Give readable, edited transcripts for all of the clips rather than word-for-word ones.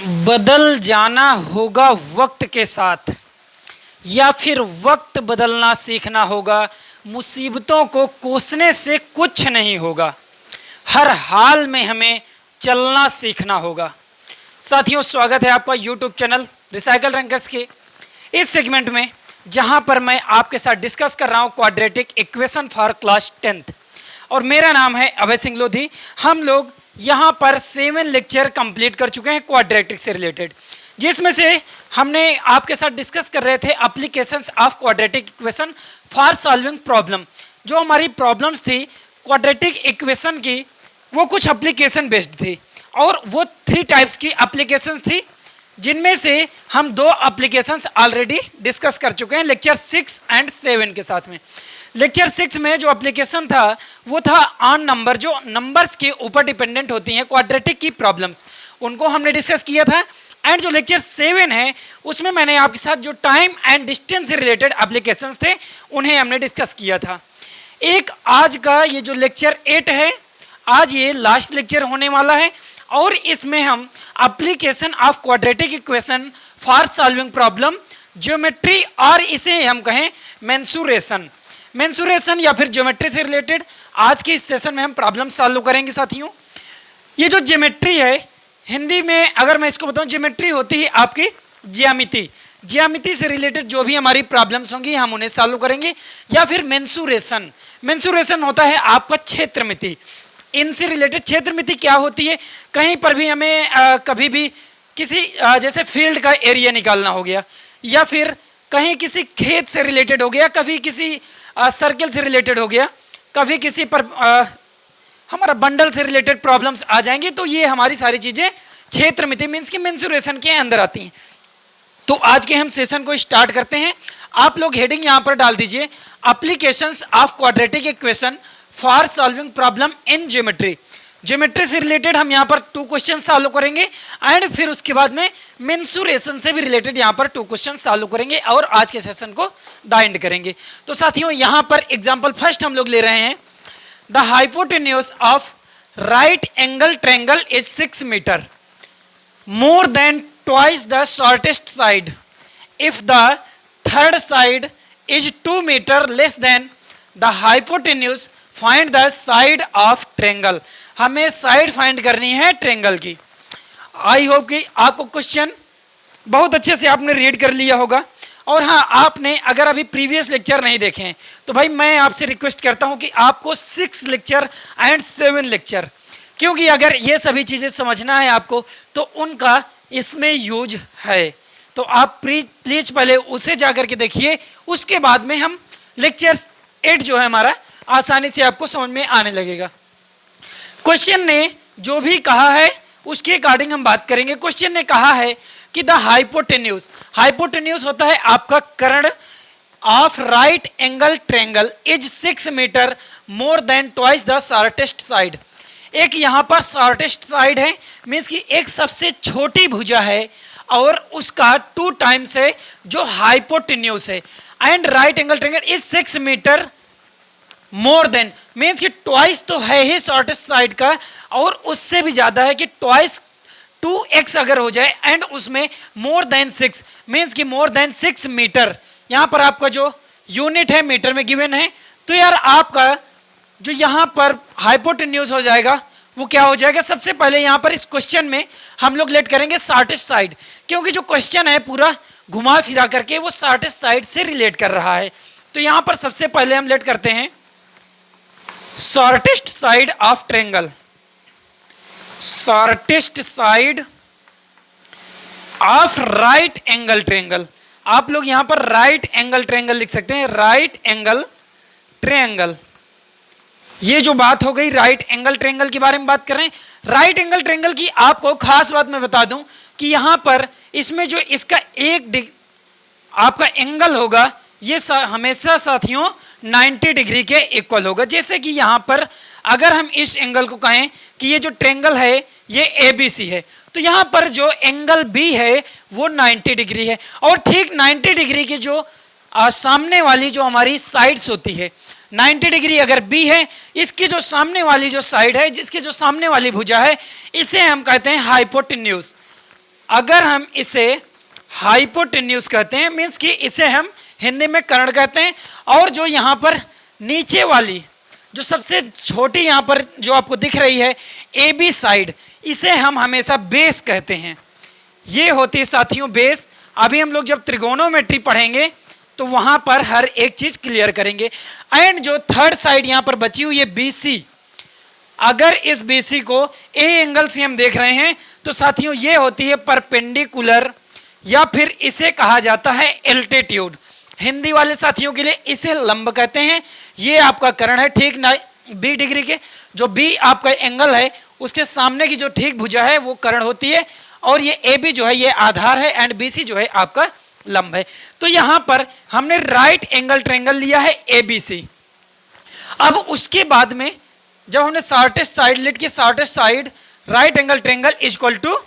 बदल जाना होगा वक्त के साथ या फिर वक्त बदलना सीखना होगा। मुसीबतों को कोसने से कुछ नहीं होगा, हर हाल में हमें चलना सीखना होगा। साथियों, स्वागत है आपका यूट्यूब चैनल रिसाइकल रैंकर्स के इस सेगमेंट में, जहां पर मैं आपके साथ डिस्कस कर रहा हूं quadratic equation for class 10th और मेरा नाम है अभय सिंह लोधी। हम लोग यहाँ पर 7 लेक्चर कंप्लीट कर चुके हैं क्वाड्रेटिक से रिलेटेड, जिसमें से हमने आपके साथ डिस्कस कर रहे थे applications of quadratic equation for solving problem. जो हमारी प्रॉब्लम्स थी क्वाड्रेटिक इक्वेशन की, वो कुछ एप्लीकेशन बेस्ड थी और वो 3 टाइप्स की एप्लीकेशंस थी, जिनमें से हम 2 एप्लीकेशंस ऑलरेडी डिस्कस कर चुके हैं लेक्चर 6 एंड 7 के साथ में। लेक्चर 6 में जो एप्लीकेशन था वो था ऑन नंबर, जो नंबर्स के ऊपर डिपेंडेंट होती हैं क्वाड्रेटिक की प्रॉब्लम्स, उनको हमने डिस्कस किया था। एंड जो लेक्चर 7 है उसमें मैंने आपके साथ जो टाइम एंड डिस्टेंस से रिलेटेड एप्लीकेशंस थे उन्हें हमने डिस्कस किया था। एक आज का ये जो लेक्चर 8 है, आज ये लास्ट लेक्चर होने वाला है और इसमें हम application of quadratic equation for solving problem geometry, और इसे हम कहें मेंसुरेशन या फिर ज्योमेट्री से रिलेटेड आज के इस सेशन में हम प्रॉब्लम सॉल्व करेंगे। साथियों, ये जो ज्योमेट्री है, हिंदी में अगर मैं इसको बताऊं, ज्योमेट्री होती है आपकी ज्यामिति से रिलेटेड जो भी हमारी प्रॉब्लम्स होंगी हम उन्हें सॉल्व करेंगे। या फिर मेंसुरेशन होता है आपका क्षेत्रमिति। इनसे रिलेटेड क्षेत्रमिति क्या होती है, कहीं पर भी हमें कभी भी किसी जैसे फील्ड का एरिया निकालना हो गया, या फिर कहीं किसी खेत से रिलेटेड हो गया, कभी किसी सर्कल से रिलेटेड हो गया, कभी किसी पर हमारा बंडल से रिलेटेड प्रॉब्लम्स आ जाएंगी, तो ये हमारी सारी चीज़ें क्षेत्रमिति मीन्स की मेंसुरेशन के अंदर आती हैं। तो आज के हम सेशन को स्टार्ट करते हैं। आप लोग हेडिंग यहाँ पर डाल दीजिए, applications of quadratic equation for solving problem in geometry से रिलेटेड हम यहाँ पर 2 क्वेश्चन सॉल्व करेंगे एंड फिर उसके बाद में मेंसुरेशन से भी रिलेटेड यहाँ पर 2 क्वेश्चन सॉल्व करेंगे और आज के सेशन को द एंड करेंगे। तो साथियों, यहाँ पर एग्जांपल फर्स्ट हम लोग ले रहे हैं, the hypotenuse of right angle triangle is 6 metre more than twice the shortest side if the third side is 2 metre less than the hypotenuse find the side of triangle. हमें side find करनी है triangle की। I hope कि आपको question बहुत अच्छे से आपने रीड कर लिया होगा। और हाँ, आपने अगर अभी प्रीवियस लेक्चर नहीं देखे हैं तो भाई मैं आपसे रिक्वेस्ट करता हूं कि आपको 6 लेक्चर एंड 7 लेक्चर, क्योंकि अगर ये सभी चीज़ें समझना है आपको तो उनका इसमें यूज है। तो आप प्लीज पहले उसे जाकर के देखिए, उसके बाद में हम लेक्चर 8 जो है हमारा आसानी से आपको समझ में आने लगेगा। क्वेश्चन ने जो भी कहा है उसके अकॉर्डिंग हम बात करेंगे। क्वेश्चन ने कहा है कि द हाइपोटेन्यूज होता है आपका कर्ण of right angle triangle is 6 metre more than twice the shortest side. एक यहाँ पर शॉर्टेस्ट साइड है, मीन्स कि एक सबसे छोटी भुजा है और उसका 2 टाइम्स है जो हाइपोटेन्यूज है, and right angle triangle is 6 metre more than, means कि ट्वाइस तो है ही शॉर्टेस्ट साइड का, और उससे भी ज्यादा है कि ट्वाइस 2x अगर हो जाए एंड उसमें मोर देन 6 मीन्स कि मोर देन 6 मीटर। यहाँ पर आपका जो यूनिट है मीटर में गिवन है, तो यार आपका जो यहाँ पर हाइपोटेन्यूज हो जाएगा वो क्या हो जाएगा। सबसे पहले यहाँ पर इस क्वेश्चन में हम लोग लेट करेंगे शॉर्टेस्ट साइड, क्योंकि जो क्वेश्चन है पूरा घुमा फिरा करके वो शॉर्टेस्ट साइड से रिलेट कर रहा है। तो यहाँ पर सबसे पहले हम लेट करते हैं shortest side of triangle, shortest side of right angle triangle. आप लोग यहां पर राइट एंगल ट्रायंगल लिख सकते हैं, राइट एंगल ट्रायंगल। ये जो बात हो गई राइट एंगल ट्रायंगल के बारे में बात कर रहे हैं। राइट एंगल ट्रायंगल की आपको खास बात मैं बता दूं कि यहां पर इसमें जो इसका एक आपका एंगल होगा ये हमेशा साथियों 90 डिग्री के इक्वल होगा। जैसे कि यहाँ पर अगर हम इस एंगल को कहें कि ये जो ट्रायंगल है ये ABC है, तो यहाँ पर जो एंगल B है वो 90 डिग्री है, और ठीक 90 डिग्री की जो सामने वाली जो हमारी साइड्स होती है, 90 डिग्री अगर B है, इसकी जो सामने वाली जो साइड है, जिसकी जो सामने वाली भुजा है, इसे हम कहते हैं हाइपोटेन्यूज। अगर हम इसे हाइपोटेन्यूज कहते हैं, मीन्स कि इसे हम हिंदी में कर्ण कहते हैं। और जो यहाँ पर नीचे वाली जो सबसे छोटी यहाँ पर जो आपको दिख रही है ए बी साइड, इसे हम हमेशा बेस कहते हैं। ये होती है साथियों बेस। अभी हम लोग जब त्रिगोनोमेट्री पढ़ेंगे तो वहाँ पर हर एक चीज़ क्लियर करेंगे। एंड जो थर्ड साइड यहाँ पर बची हुई है बी सी, अगर इस बी सी को ए एंगल से हम देख रहे हैं तो साथियों ये होती है परपेंडिकुलर, या फिर इसे कहा जाता है एल्टीट्यूड। हिंदी वाले साथियों के लिए इसे लंब कहते हैं। ये आपका कर्ण है ठीक ना 20 डिग्री के, जो बी आपका एंगल है उसके सामने की जो ठीक भुजा है वो कर्ण होती है, और ये ए बी जो है ये आधार है, एंड बी सी जो है आपका लंब है। तो यहाँ पर हमने राइट एंगल ट्रायंगल लिया है ए बी सी। अब उसके बाद में जब हमने शॉर्टेस्ट साइड लेट की, shortest side right angle triangle is equal to,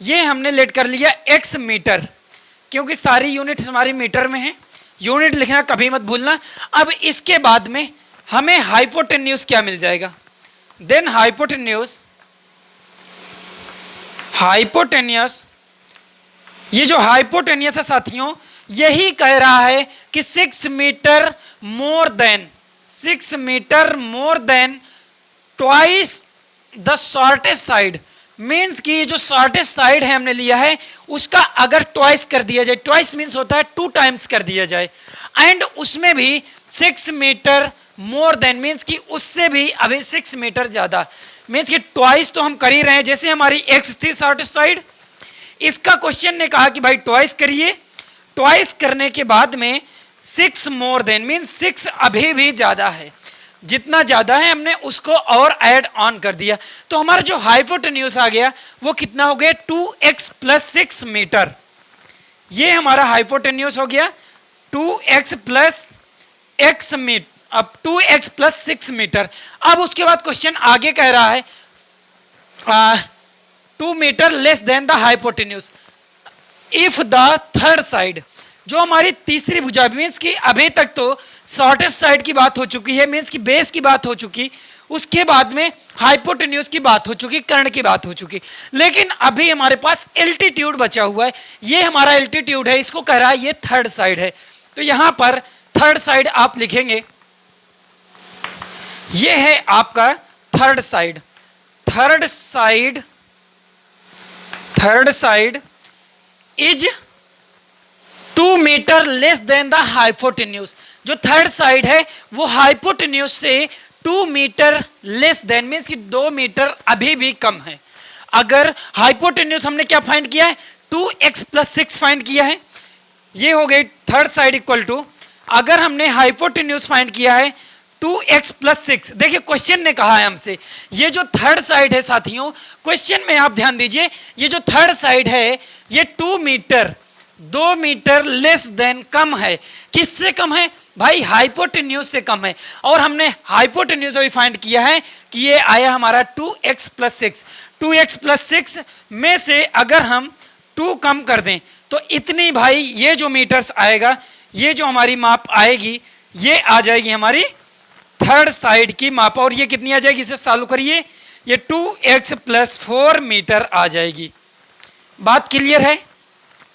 ये हमने लेट कर लिया x मीटर, क्योंकि सारी यूनिट्स हमारी मीटर में है। यूनिट लिखना कभी मत भूलना। अब इसके बाद में हमें हाइपोटेन्यूज क्या मिल जाएगा, देन हाइपोटेन्यूज, ये जो हाइपोटेन्यूज है साथियों, यही कह रहा है कि 6 metre more than twice the shortest side. Means कि जो शॉर्टेस्ट साइड है हमने लिया है उसका अगर ट्वाइस कर दिया जाए, ट्वाइस मीन्स होता है 2 टाइम्स कर दिया जाए, एंड उसमें भी 6 मीटर मोर देन, मीन्स कि उससे भी अभी 6 मीटर ज़्यादा, मीन्स कि ट्वाइस तो हम कर ही रहे हैं। जैसे हमारी एक्स थी शॉर्टेस्ट साइड, इसका क्वेश्चन ने कहा कि भाई ट्वाइस करिए, ट्वाइस करने के बाद में 6 मोर देन, मीन्स 6 अभी भी ज़्यादा है, जितना ज़्यादा है हमने उसको और ऐड ऑन कर दिया। तो हमारा जो हाइपोटेन्यूज आ गया वो कितना हो गया 2x + 6 मीटर। ये हमारा हाइपोटेन्यूज हो गया 2x + x मीटर, अब 2x + 6 मीटर। अब उसके बाद क्वेश्चन आगे कह रहा है 2 metre less than the hypotenuse if the third side, जो हमारी तीसरी भुजा, मीन्स कि अभी तक तो शॉर्टेस्ट साइड की बात हो चुकी है, मीन्स कि बेस की बात हो चुकी, उसके बाद में हाइपोटेन्यूज की बात हो चुकी, कर्ण की बात हो चुकी, लेकिन अभी हमारे पास एल्टीट्यूड बचा हुआ है। ये हमारा एल्टीट्यूड है, इसको कह रहा है ये थर्ड साइड है। तो यहां पर थर्ड साइड आप लिखेंगे, ये है आपका third side. Third side is 2 metre less than the hypotenuse. जो थर्ड साइड है वो हाइपोटेन्यूज से 2 मीटर लेस देन, मीन्स कि 2 मीटर अभी भी कम है। अगर हाइपोटेन्यूज हमने क्या फाइंड किया है 2x + 6 फाइंड किया है, ये हो गई थर्ड साइड इक्वल टू, अगर हमने हाइपोटेन्यूज फाइंड किया है 2x + 6। देखिए क्वेश्चन ने कहा है हमसे, ये जो थर्ड साइड है साथियों, क्वेश्चन में आप ध्यान दीजिए, ये जो थर्ड साइड है ये 2 मीटर लेस देन कम है। किससे कम है भाई, हाइपोटेन्यूज से कम है। और हमने हाइपोटेन्यूज अभी फाइंड किया है कि ये आया हमारा 2x + 6। 2x + 6 में से अगर हम 2 कम कर दें तो इतनी भाई ये जो मीटर्स आएगा, ये जो हमारी माप आएगी ये आ जाएगी हमारी थर्ड साइड की माप। और ये कितनी आ जाएगी, इसे सॉल्व करिए, ये 2x + 4 मीटर आ जाएगी। बात क्लियर है,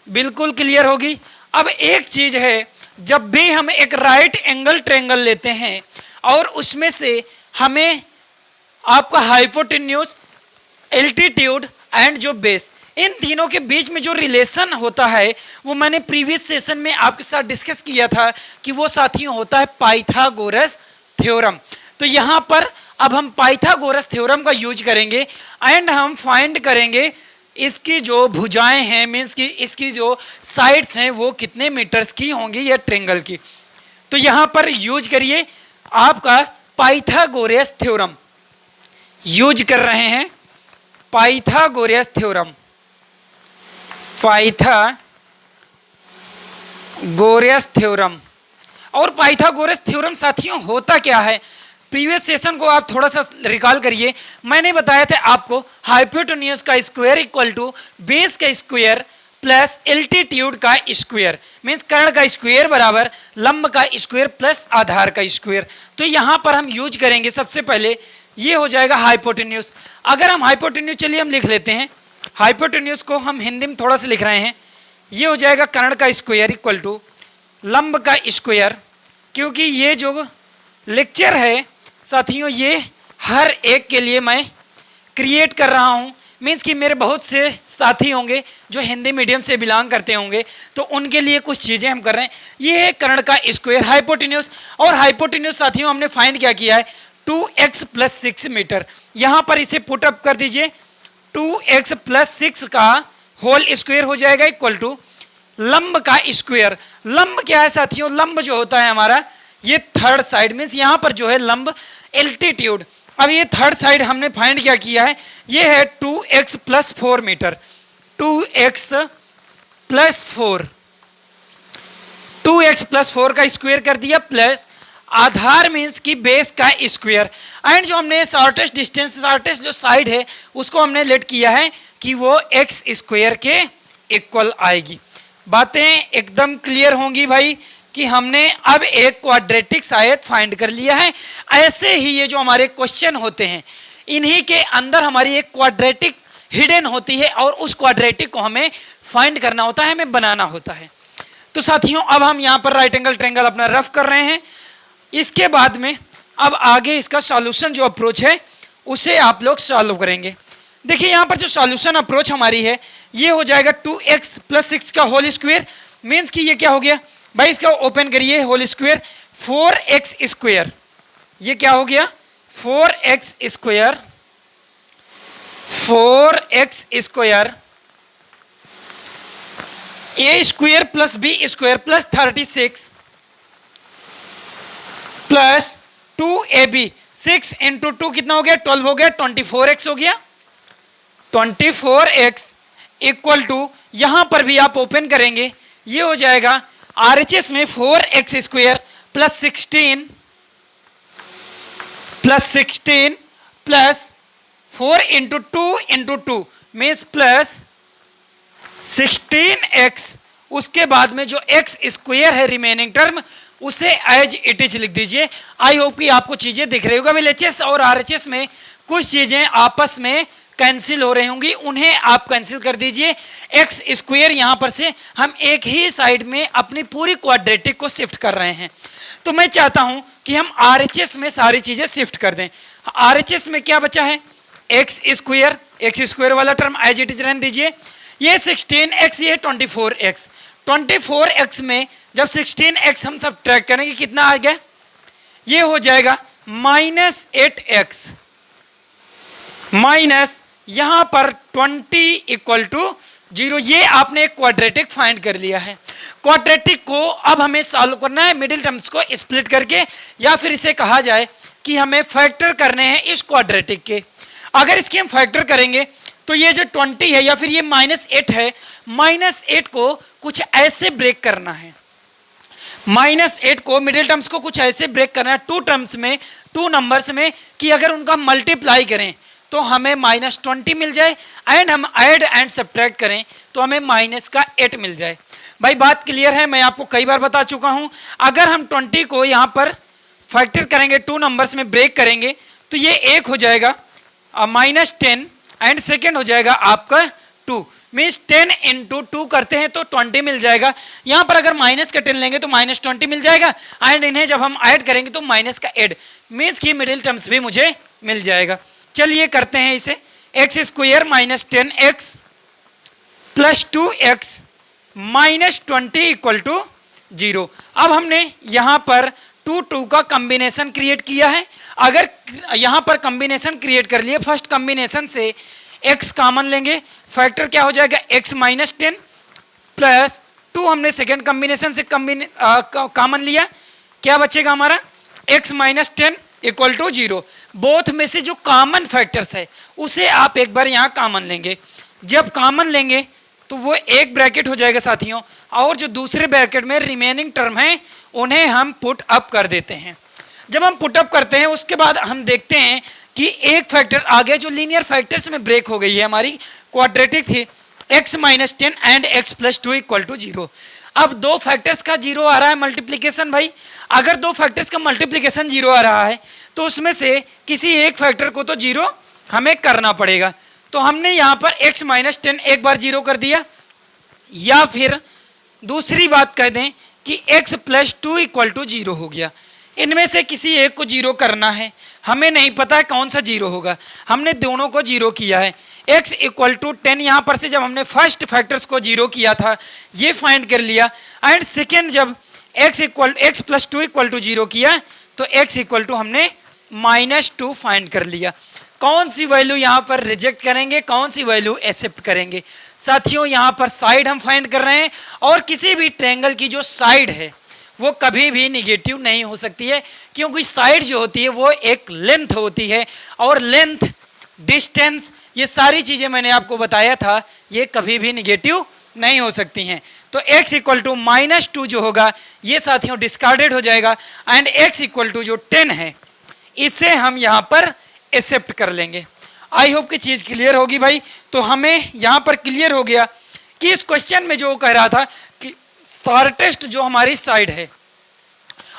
बिल्कुल क्लियर होगी। अब एक चीज है, जब भी हम एक राइट एंगल ट्रायंगल लेते हैं और उसमें से हमें आपका हाइपोटेन्यूज, एल्टीट्यूड एंड जो बेस, इन तीनों के बीच में जो रिलेशन होता है वो मैंने प्रीवियस सेशन में आपके साथ डिस्कस किया था कि वो साथियों होता है पाइथागोरस थ्योरम। तो यहाँ पर अब हम पाइथागोरस थ्योरम का यूज करेंगे एंड हम फाइंड करेंगे इसकी जो भुजाएं हैं, मीन्स कि इसकी जो साइड्स हैं वो कितने मीटर्स की होंगी ये ट्रायंगल की। तो यहाँ पर यूज करिए आपका पाइथागोरस थ्योरम, यूज कर रहे हैं पाइथागोरस थ्योरम। पाइथागोरस थ्योरम, और पाइथागोरस थ्योरम साथियों होता क्या है, प्रीवियस सेशन को आप थोड़ा सा रिकॉल करिए। मैंने बताया था आपको हाइपोटेन्यूज का स्क्वायर इक्वल टू बेस का स्क्वायर प्लस एल्टीट्यूड का स्क्वायर, मीन्स कर्ण का स्क्वायर बराबर लंब का स्क्वायर प्लस आधार का स्क्वायर। तो यहाँ पर हम यूज करेंगे सबसे पहले, ये हो जाएगा हाइपोटेन्यूज। अगर हम हाइपोटेन्यूज, चलिए हम लिख लेते हैं हाइपोटेन्यूज को हम हिंदी में थोड़ा सा लिख रहे हैं, ये हो जाएगा कर्ण का स्क्वायर इक्वल टू लंब का स्क्वायर। क्योंकि ये जो लेक्चर है साथियों ये हर एक के लिए मैं क्रिएट कर रहा हूँ, मीन्स कि मेरे बहुत से साथी होंगे जो हिंदी मीडियम से बिलोंग करते होंगे, तो उनके लिए कुछ चीज़ें हम कर रहे हैं। ये है कर्ण का स्क्वायर हाइपोटेन्यूज, और हाइपोटेन्यूज साथियों हमने फाइंड क्या किया है 2x + 6 मीटर। यहाँ पर इसे पुट अप कर दीजिए, 2x + 6 का होल स्क्वायर हो जाएगा इक्वल टू लंब का स्क्वायर। लंब क्या है साथियों, लंब जो होता है हमारा ये थर्ड साइड, मीन्स यहाँ पर जो है लंब एल्टीट्यूड। अब ये थर्ड साइड हमने फाइंड क्या किया है, ये है 2x + 4 मीटर, 2x + 4, 2x + 4 का स्क्वायर कर दिया प्लस आधार मीन्स की बेस का स्क्वायर, एंड जो हमने शॉर्टेस्ट डिस्टेंस शॉर्टेस्ट जो साइड है उसको हमने लेट किया है कि वो x स्क्वायर के इक्वल आएगी। बातें एकदम क्लियर होंगी भाई कि हमने अब एक क्वाड्रेटिक आयत फाइंड कर लिया है। ऐसे ही ये जो हमारे क्वेश्चन होते हैं इन्हीं के अंदर हमारी एक क्वाड्रेटिक हिडन होती है और उस क्वाड्रेटिक को हमें फाइंड करना होता है, हमें बनाना होता है। तो साथियों अब हम यहाँ पर राइट एंगल ट्रायंगल अपना रफ कर रहे हैं। इसके बाद में अब आगे इसका सॉल्यूशन जो अप्रोच है उसे आप लोग सॉल्व करेंगे। देखिए यहाँ पर जो सॉल्यूशन अप्रोच हमारी है ये हो जाएगा 2x + 6 का होल स्क्वायर, मीन्स कि ये क्या हो गया भाई, इसका ओपन करिए होल स्क्वायर 4x स्क्वायर, ये क्या हो गया 4x square, 4x square a square + b square + 36 plus 2ab, 6 × 2 कितना हो गया 12 हो गया, 24x हो गया, 24x इक्वल टू यहां पर भी आप ओपन करेंगे ये हो जाएगा RHS में 4x square + 16 plus 4 × 2 × 2 means plus 16x। उसके बाद में जो x स्क्वायर है रिमेनिंग टर्म उसे एज इट इज लिख दीजिए। आई होप कि आपको चीजें दिख रही होगा। LHS और RHS में कुछ चीजें आपस में कैंसिल हो रही होंगी, उन्हें आप कैंसिल कर दीजिए। एक्स स्क्वायर यहाँ पर से हम एक ही साइड में अपनी पूरी क्वाड्रेटिक को शिफ्ट कर रहे हैं, तो मैं चाहता हूं कि हम RHS में सारी चीजें शिफ्ट कर दें। RHS में क्या बचा है एक्स स्क्वायर वाला टर्म एज इट इज रहने दीजिए। ये 16x ये 24x, 24x में जब 16x हम सब ट्रैक करेंगे कितना आ गया, ये हो जाएगा -8x माइनस यहां पर 20 = 0। ये आपने एक क्वाड्रेटिक फाइंड कर लिया है। क्वाड्रेटिक को अब हमें सॉल्व करना है मिडिल टर्म्स को स्प्लिट करके, या फिर इसे कहा जाए कि हमें फैक्टर करने हैं इस क्वाड्रेटिक के। अगर इसके हम फैक्टर करेंगे तो ये जो 20 है या फिर ये -8 है, -8 को कुछ ऐसे ब्रेक करना है, -8 को मिडिल टर्म्स को कुछ ऐसे ब्रेक करना है टू नंबर्स में कि अगर उनका मल्टीप्लाई करें तो हमें -20 मिल जाए, एंड हम ऐड एंड सब्ट्रैक्ट करें तो हमें -8 मिल जाए। भाई बात क्लियर है, मैं आपको कई बार बता चुका हूं। अगर हम 20 को यहाँ पर फैक्टर करेंगे टू नंबर्स में ब्रेक करेंगे तो ये एक हो जाएगा -10 एंड सेकेंड हो जाएगा आपका 2, मीन्स 10 × 2 करते हैं तो 20 मिल जाएगा। यहाँ पर अगर माइनस का 10 लेंगे तो -20 मिल जाएगा, एंड इन्हें जब हम ऐड करेंगे तो माइनस का ऐड, मीन्स की मिडिल टर्म्स भी मुझे मिल जाएगा। चलिए करते हैं इसे, x स्क्वायर -10x + 2x -20 = 0। अब हमने यहाँ पर 2 का कॉम्बिनेशन क्रिएट किया है। अगर यहाँ पर कॉम्बिनेशन क्रिएट कर लिए, फर्स्ट कॉम्बिनेशन से x कॉमन लेंगे, फैक्टर क्या हो जाएगा x -10 प्लस 2 हमने सेकेंड कॉम्बिनेशन से कॉमन लिया, क्या बचेगा हमारा x -10 = 0। बोथ में से जो कॉमन फैक्टर्स है उसे आप एक बार यहाँ कॉमन लेंगे। जब कॉमन लेंगे तो वो एक ब्रैकेट हो जाएगा साथियों, और जो दूसरे ब्रैकेट में रिमेनिंग टर्म है उन्हें हम पुट अप कर देते हैं। जब हम पुट अप करते हैं उसके बाद हम देखते हैं कि एक फैक्टर आ गया जो लीनियर फैक्टर्स में ब्रेक हो गई है, हमारी क्वाड्रेटिक थी x -10 एंड x + 2 = 0। अब दो फैक्टर्स का 0 आ रहा है मल्टीप्लिकेशन। भाई अगर दो फैक्टर्स का मल्टीप्लिकेशन 0 आ रहा है तो उसमें से किसी एक फैक्टर को तो 0 हमें करना पड़ेगा। तो हमने यहाँ पर x माइनस 10 एक बार जीरो कर दिया, या फिर दूसरी बात कह दें कि x plus 2 equal to zero हो गया। इनमें से किसी एक को जीरो करना है, हमें नहीं पता है कौन सा जीरो होगा, हमने दोनों को जीरो किया है। x इक्वल टू 10 यहाँ पर से जब हमने फर्स्ट फैक्टर्स को जीरो किया था ये फाइंड कर लिया, एंड सेकेंड जब x plus 2 equal to zero किया तो x इक्वल टू हमने -2 फाइंड कर लिया। कौन सी वैल्यू यहाँ पर रिजेक्ट करेंगे, कौन सी वैल्यू एक्सेप्ट करेंगे? साथियों यहाँ पर साइड हम फाइंड कर रहे हैं, और किसी भी ट्रायंगल की जो साइड है वो कभी भी निगेटिव नहीं हो सकती है, क्योंकि साइड जो होती है वो एक लेंथ होती है, और लेंथ, डिस्टेंस, ये सारी चीज़ें मैंने आपको बताया था, ये कभी भी निगेटिव नहीं हो सकती हैं। तो x इक्वल टू -2 जो होगा ये साथियों डिस्कार्डेड हो जाएगा, एंड x इक्वल टू जो 10 है इसे हम यहाँ पर एक्सेप्ट कर लेंगे। आई होप कि चीज़ क्लियर होगी भाई। तो हमें यहाँ पर क्लियर हो गया कि इस क्वेश्चन में जो कह रहा था कि शॉर्टेस्ट जो हमारी साइड है,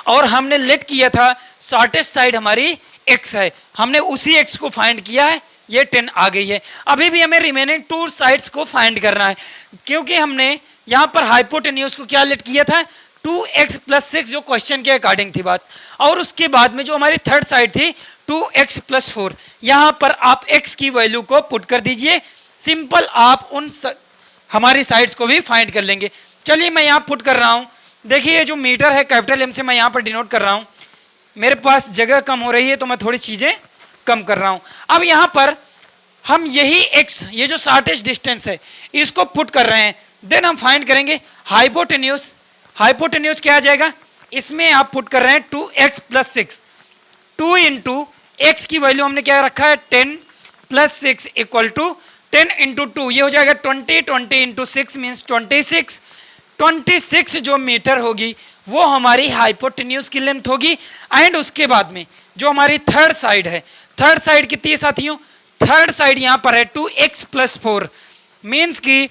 और हमने लेट किया था शॉर्टेस्ट साइड हमारी x है, हमने उसी x को फाइंड किया है, ये 10 आ गई है। अभी भी हमें रिमेनिंग 2 साइड्स को फाइंड करना है, क्योंकि हमने यहाँ पर हाइपोटेन्यूज को क्या लेट किया था 2x प्लस 6 जो क्वेश्चन के अकॉर्डिंग थी बात, और उसके बाद में जो हमारी थर्ड साइड थी 2x प्लस 4, यहाँ पर आप x की वैल्यू को पुट कर दीजिए, सिंपल आप उन हमारी साइड्स को भी फाइंड कर लेंगे। चलिए मैं यहाँ पुट कर रहा हूँ, देखिए ये जो मीटर है कैपिटल M से मैं यहाँ पर डिनोट कर रहा हूँ, मेरे पास जगह कम हो रही है तो मैं थोड़ी चीज़ें कम कर रहा हूँ। अब यहाँ पर हम यही x, ये जो शॉर्टेस्ट डिस्टेंस है इसको पुट कर रहे हैं, देन हम फाइंड करेंगे हाइपोटेन्यूज। हाइपोटेन्यूज क्या आ जाएगा, इसमें आप पुट कर रहे हैं 2x प्लस 6, 2 इंटू एक्स की वैल्यू हमने क्या रखा है 10 प्लस 6 इक्वल टू 10 इंटू 2, ये हो जाएगा 20, 20 इंटू 6 मीन्स 26, 26 जो मीटर होगी वो हमारी हाइपोटेन्यूज की लेंथ होगी। एंड उसके बाद में जो हमारी थर्ड साइड है, थर्ड साइड कितनी है साथियों, थर्ड साइड यहाँ पर है 2x प्लस 4, मीन्स की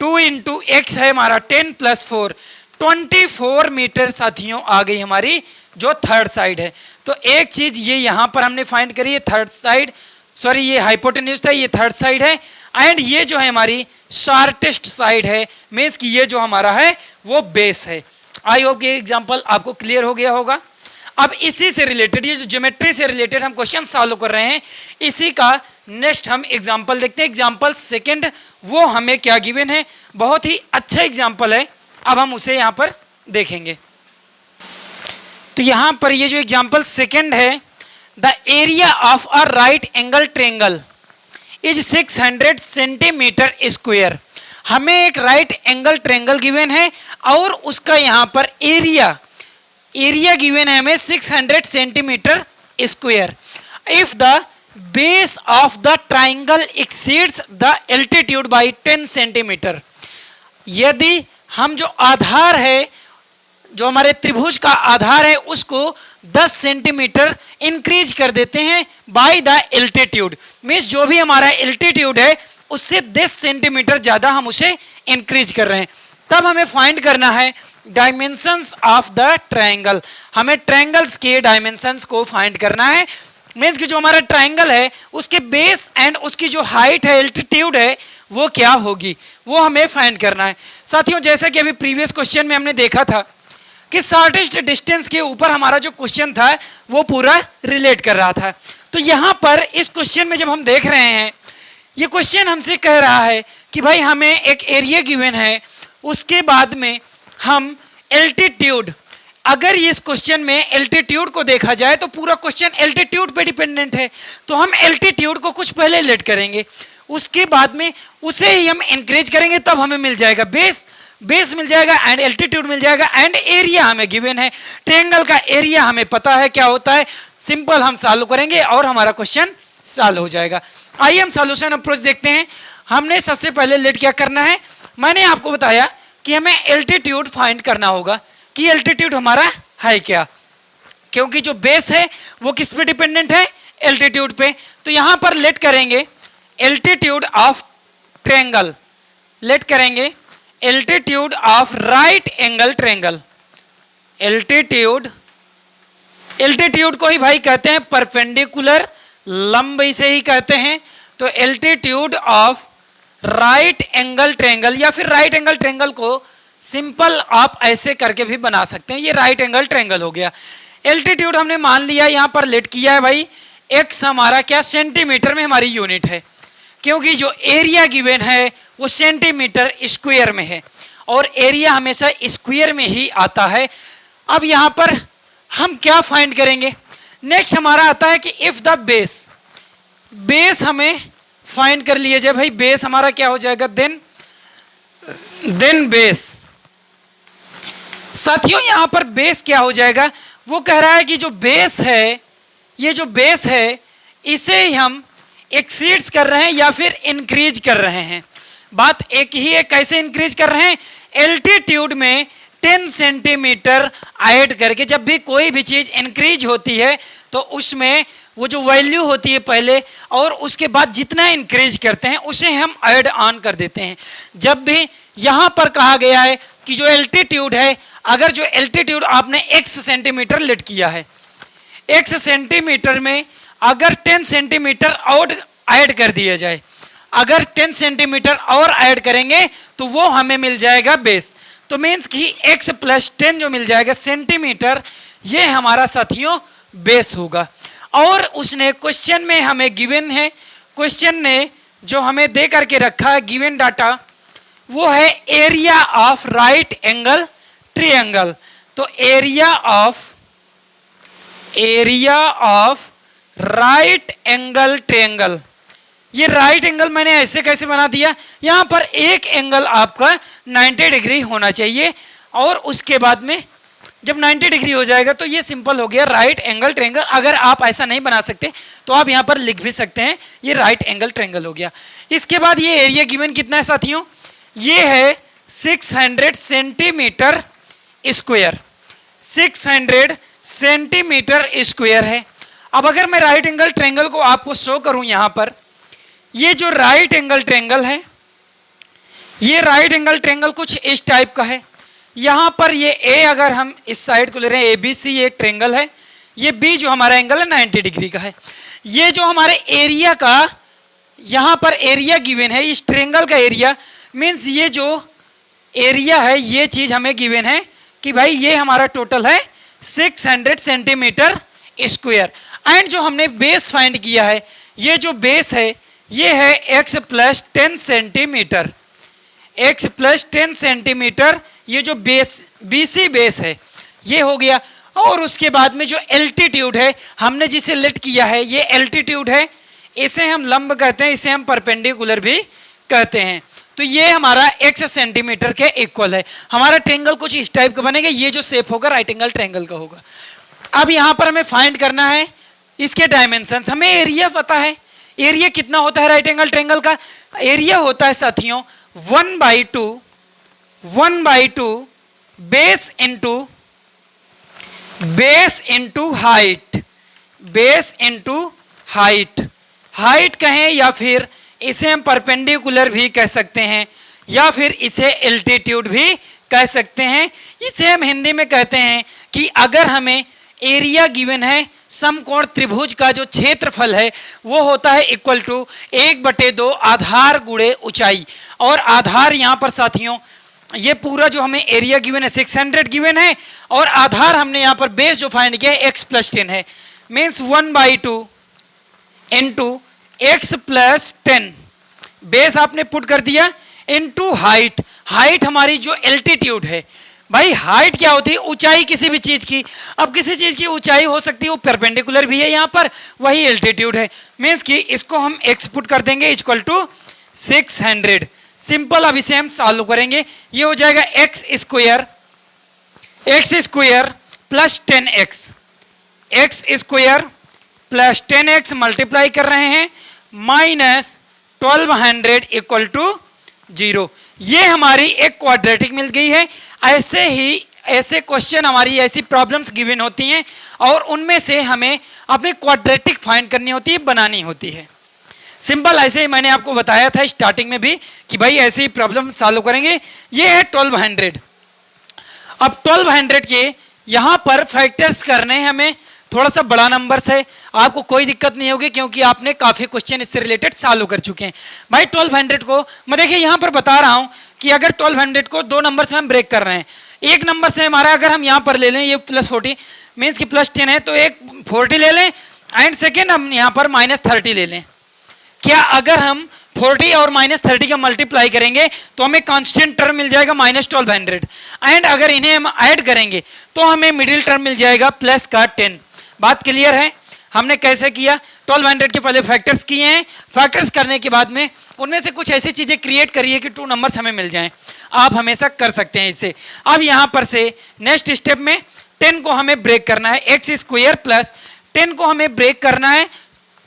2 इंटू एक्स है हमारा 10 प्लस 4, 24 मीटर साथियों आ गई हमारी जो थर्ड साइड है। तो एक चीज ये यहाँ पर हमने फाइंड करी है, थर्ड साइड, सॉरी ये हाइपोटेन्यूज था, ये थर्ड साइड है, एंड ये जो है हमारी शॉर्टेस्ट साइड है, मीन्स कि ये जो हमारा है वो बेस है। आई होप ये एग्जांपल आपको क्लियर हो गया होगा। अब इसी से रिलेटेड, ये जो ज्योमेट्री से रिलेटेड हम क्वेश्चन सॉल्व कर रहे हैं, इसी का नेक्स्ट हम एग्जांपल देखते हैं। एग्जांपल सेकंड वो हमें क्या गिवन है, बहुत ही अच्छा एग्जांपल है, अब हम उसे यहाँ पर देखेंगे। तो यहाँ पर ये जो एग्जांपल सेकंड है, the area of a right angle triangle is 600 centimetre square. हमें एक राइट एंगल ट्रायंगल गिवन है और उसका यहाँ पर एरिया गिवन है हमें 600 centimetre square. If the base of the triangle exceeds the altitude by 10 centimetre, यदि हम जो आधार है, जो हमारे त्रिभुज का आधार है उसको 10 सेंटीमीटर इंक्रीज कर देते हैं बाय द एल्टीट्यूड, मीन्स जो भी हमारा एल्टीट्यूड है उससे 10 सेंटीमीटर ज्यादा हम उसे इंक्रीज कर रहे हैं, तब हमें फाइंड करना है डायमेंशंस ऑफ द ट्रायंगल। हमें ट्रायंगल्स के डायमेंशंस को फाइंड करना है, मीन्स कि जो हमारा ट्रायंगल है उसके बेस एंड उसकी जो हाइट है, एल्टीट्यूड है, वो क्या होगी, वो हमें फाइंड करना है। साथियों जैसा कि अभी प्रीवियस क्वेश्चन में हमने देखा था कि शॉर्टेस्ट डिस्टेंस के ऊपर हमारा जो क्वेश्चन था वो पूरा रिलेट कर रहा था। तो यहाँ पर इस क्वेश्चन में जब हम देख रहे हैं, ये क्वेश्चन हमसे कह रहा है कि भाई हमें एक एरिया गिवन है, उसके बाद में हम एल्टीट्यूड, अगर इस क्वेश्चन में एल्टीट्यूड को देखा जाए तो पूरा क्वेश्चन एल्टीट्यूड पे डिपेंडेंट है, तो हम एल्टीट्यूड को कुछ पहले लेट करेंगे, उसके बाद में उसे ही हम इंक्रीज करेंगे, तब हमें मिल जाएगा बेस मिल जाएगा एंड एल्टीट्यूड मिल जाएगा एंड एरिया हमें गिवन है। ट्रायंगल का एरिया हमें पता है क्या होता है, सिंपल हम सॉल्व करेंगे और हमारा क्वेश्चन सॉल्व हो जाएगा। आइए हम सॉल्यूशन अप्रोच देखते हैं। हमने सबसे पहले लेट क्या करना है, मैंने आपको बताया कि हमें एल्टीट्यूड फाइंड करना होगा कि एल्टीट्यूड हमारा है क्या, क्योंकि जो बेस है वो किस पे डिपेंडेंट है, एल्टीट्यूड पे। तो यहां पर लेट करेंगे एल्टीट्यूड ऑफ ट्रायंगल, लेट करेंगे altitude of right angle triangle. Altitude को ही भाई कहते हैं परपेंडिकुलर, लंब इसे ही कहते हैं, तो altitude of right angle triangle, या फिर राइट एंगल ट्रायंगल को सिंपल आप ऐसे करके भी बना सकते हैं, ये राइट एंगल ट्रायंगल हो गया। एल्टीट्यूड हमने मान लिया यहाँ पर लेट किया है भाई, एक्स हमारा क्या सेंटीमीटर में हमारी यूनिट है, क्योंकि जो एरिया गिवन है वो सेंटीमीटर स्क्वायर में है और एरिया हमेशा स्क्वायर में ही आता है। अब यहाँ पर हम क्या फाइंड करेंगे, नेक्स्ट हमारा आता है कि इफ द बेस, बेस हमें फाइंड कर लिए जाए भाई, बेस हमारा क्या हो जाएगा, देन बेस। साथियों यहाँ पर बेस क्या हो जाएगा, वो कह रहा है कि जो बेस है, ये जो बेस है इसे हम एक्सीड्स कर रहे हैं या फिर इंक्रीज कर रहे हैं। बात एक ही है, कैसे इंक्रीज कर रहे हैं, एल्टीट्यूड में 10 सेंटीमीटर ऐड करके। जब भी कोई भी चीज इंक्रीज होती है तो उसमें वो जो वैल्यू होती है पहले और उसके बाद जितना इंक्रीज करते हैं उसे हम ऐड ऑन कर देते हैं। जब भी यहाँ पर कहा गया है कि जो एल्टीट्यूड है, अगर जो एल्टीट्यूड आपने x सेंटीमीटर लेट किया है, x सेंटीमीटर में अगर 10 सेंटीमीटर और ऐड कर दिया जाए, अगर 10 सेंटीमीटर और ऐड करेंगे तो वो हमें मिल जाएगा बेस। तो मीन्स कि x प्लस 10 जो मिल जाएगा सेंटीमीटर, ये हमारा साथियों बेस होगा। और उसने क्वेश्चन में हमें गिवन है, क्वेश्चन ने जो हमें दे करके रखा है गिवन डाटा, वो है area of right angle triangle. तो area of right angle triangle, ये राइट एंगल मैंने ऐसे कैसे बना दिया, यहाँ पर एक एंगल आपका 90 डिग्री होना चाहिए और उसके बाद में जब 90 डिग्री हो जाएगा तो ये सिंपल हो गया राइट एंगल ट्रायंगल। अगर आप ऐसा नहीं बना सकते तो आप यहाँ पर लिख भी सकते हैं, ये राइट एंगल ट्रायंगल हो गया। इसके बाद ये एरिया गिवन कितना है साथियों, ये है 600 सेंटीमीटर स्क्वायर, 600 सेंटीमीटर स्क्वायर है। अब अगर मैं राइट एंगल ट्रायंगल को आपको शो करूं, यहाँ पर ये जो राइट एंगल ट्रायंगल है, ये राइट एंगल ट्रायंगल कुछ इस टाइप का है। यहाँ पर ये ए, अगर हम इस साइड को ले रहे हैं ABC, ये ट्रायंगल है, ये B जो हमारा एंगल है 90 डिग्री का है। ये जो हमारे एरिया का यहाँ पर एरिया गिवन है, इस ट्रायंगल का एरिया मीन्स ये जो एरिया है, ये चीज हमें गिवन है कि भाई ये हमारा टोटल है 600 सेंटीमीटर स्क्वायर। एंड जो हमने बेस फाइंड किया है, ये जो बेस है ये है x plus 10 centimetre, x plus 10 centimetre, ये जो बेस BC बेस है ये हो गया। और उसके बाद में जो एल्टीट्यूड है हमने जिसे लेट किया है, ये एल्टीट्यूड है, इसे हम लंब कहते हैं, इसे हम परपेंडिकुलर भी कहते हैं। तो ये हमारा x सेंटीमीटर के इक्वल है। हमारा ट्रायंगल कुछ इस टाइप का बनेगा, ये जो शेप होगा राइट एंगल ट्रायंगल का होगा। अब यहाँ पर हमें फाइंड करना है इसके डायमेंशंस। हमें एरिया पता है, एरिया कितना होता है राइट एंगल ट्रायंगल का, एरिया होता है साथियों 1/2 base into height, base into height कहें या फिर इसे हम परपेंडिकुलर भी कह सकते हैं या फिर इसे एल्टीट्यूड भी कह सकते हैं। इसे हम हिंदी में कहते हैं कि अगर हमें एरिया गिवन है, समकोण त्रिभुज का जो क्षेत्रफल है वो होता है इक्वल टू 1/2 आधार गुणे ऊंचाई। और आधार यहाँ पर साथियों ये पूरा जो हमें एरिया गिवन है 600 गिवन है और आधार हमने यहाँ पर बेस जो फाइंड किया है x प्लस 10 है, means 1/2 into x plus 10, base आपने पुट कर दिया इंटू हाइट। हाइट हमारी जो एल्टीट्यूड है, भाई हाइट क्या होती है, ऊंचाई किसी भी चीज की। अब किसी चीज की ऊंचाई हो सकती है वो परपेंडिकुलर भी है, यहाँ पर वही एल्टीट्यूड है, मीन्स कि इसको हम x पुट कर देंगे इक्वल टू 600। सिंपल, अब इसे हम सॉल्व करेंगे, ये हो जाएगा x square plus 10x, x square plus 10x multiply कर रहे हैं माइनस 1200 इक्वल टू 0। ये हमारी एक क्वाड्रेटिक मिल गई है। ऐसे क्वेश्चन, हमारी ऐसी प्रॉब्लम्स गिवन होती हैं और उनमें से हमें अपनी क्वाड्रेटिक फाइंड करनी होती है, बनानी होती है। सिंपल ऐसे ही मैंने आपको बताया था स्टार्टिंग में भी कि भाई ऐसे ही प्रॉब्लम सॉल्व करेंगे। ये है 1200। अब 1200 के यहाँ पर फैक्टर्स करने हैं हमें, थोड़ा सा बड़ा नंबर है आपको कोई दिक्कत नहीं होगी क्योंकि आपने काफ़ी क्वेश्चन इससे रिलेटेड सॉल्व कर चुके हैं। भाई 1200 को मैं देखिए यहाँ पर बता रहा हूँ कि अगर 1200 को 2 नंबर से हम ब्रेक कर रहे हैं, एक नंबर से हमारा अगर हम यहाँ पर ले लें ये +40 मीन्स कि +10 है तो एक 40 ले लें एंड सेकेंड हम यहाँ पर -30 ले लें। क्या अगर हम 40 और -30 का मल्टीप्लाई करेंगे तो हमें कांस्टेंट टर्म मिल जाएगा -1200 एंड अगर इन्हें हम ऐड करेंगे तो हमें मिडिल टर्म मिल जाएगा प्लस का 10। बात क्लियर है? हमने कैसे किया, 1200 के पहले फैक्टर्स किए हैं, फैक्टर्स करने के बाद में उनमें से कुछ ऐसी चीज़ें क्रिएट करिए कि 2 नंबर्स हमें मिल जाएं। आप हमेशा कर सकते हैं इससे। अब यहाँ पर से नेक्स्ट स्टेप में 10 को हमें ब्रेक करना है, x² प्लस 10 को हमें ब्रेक करना है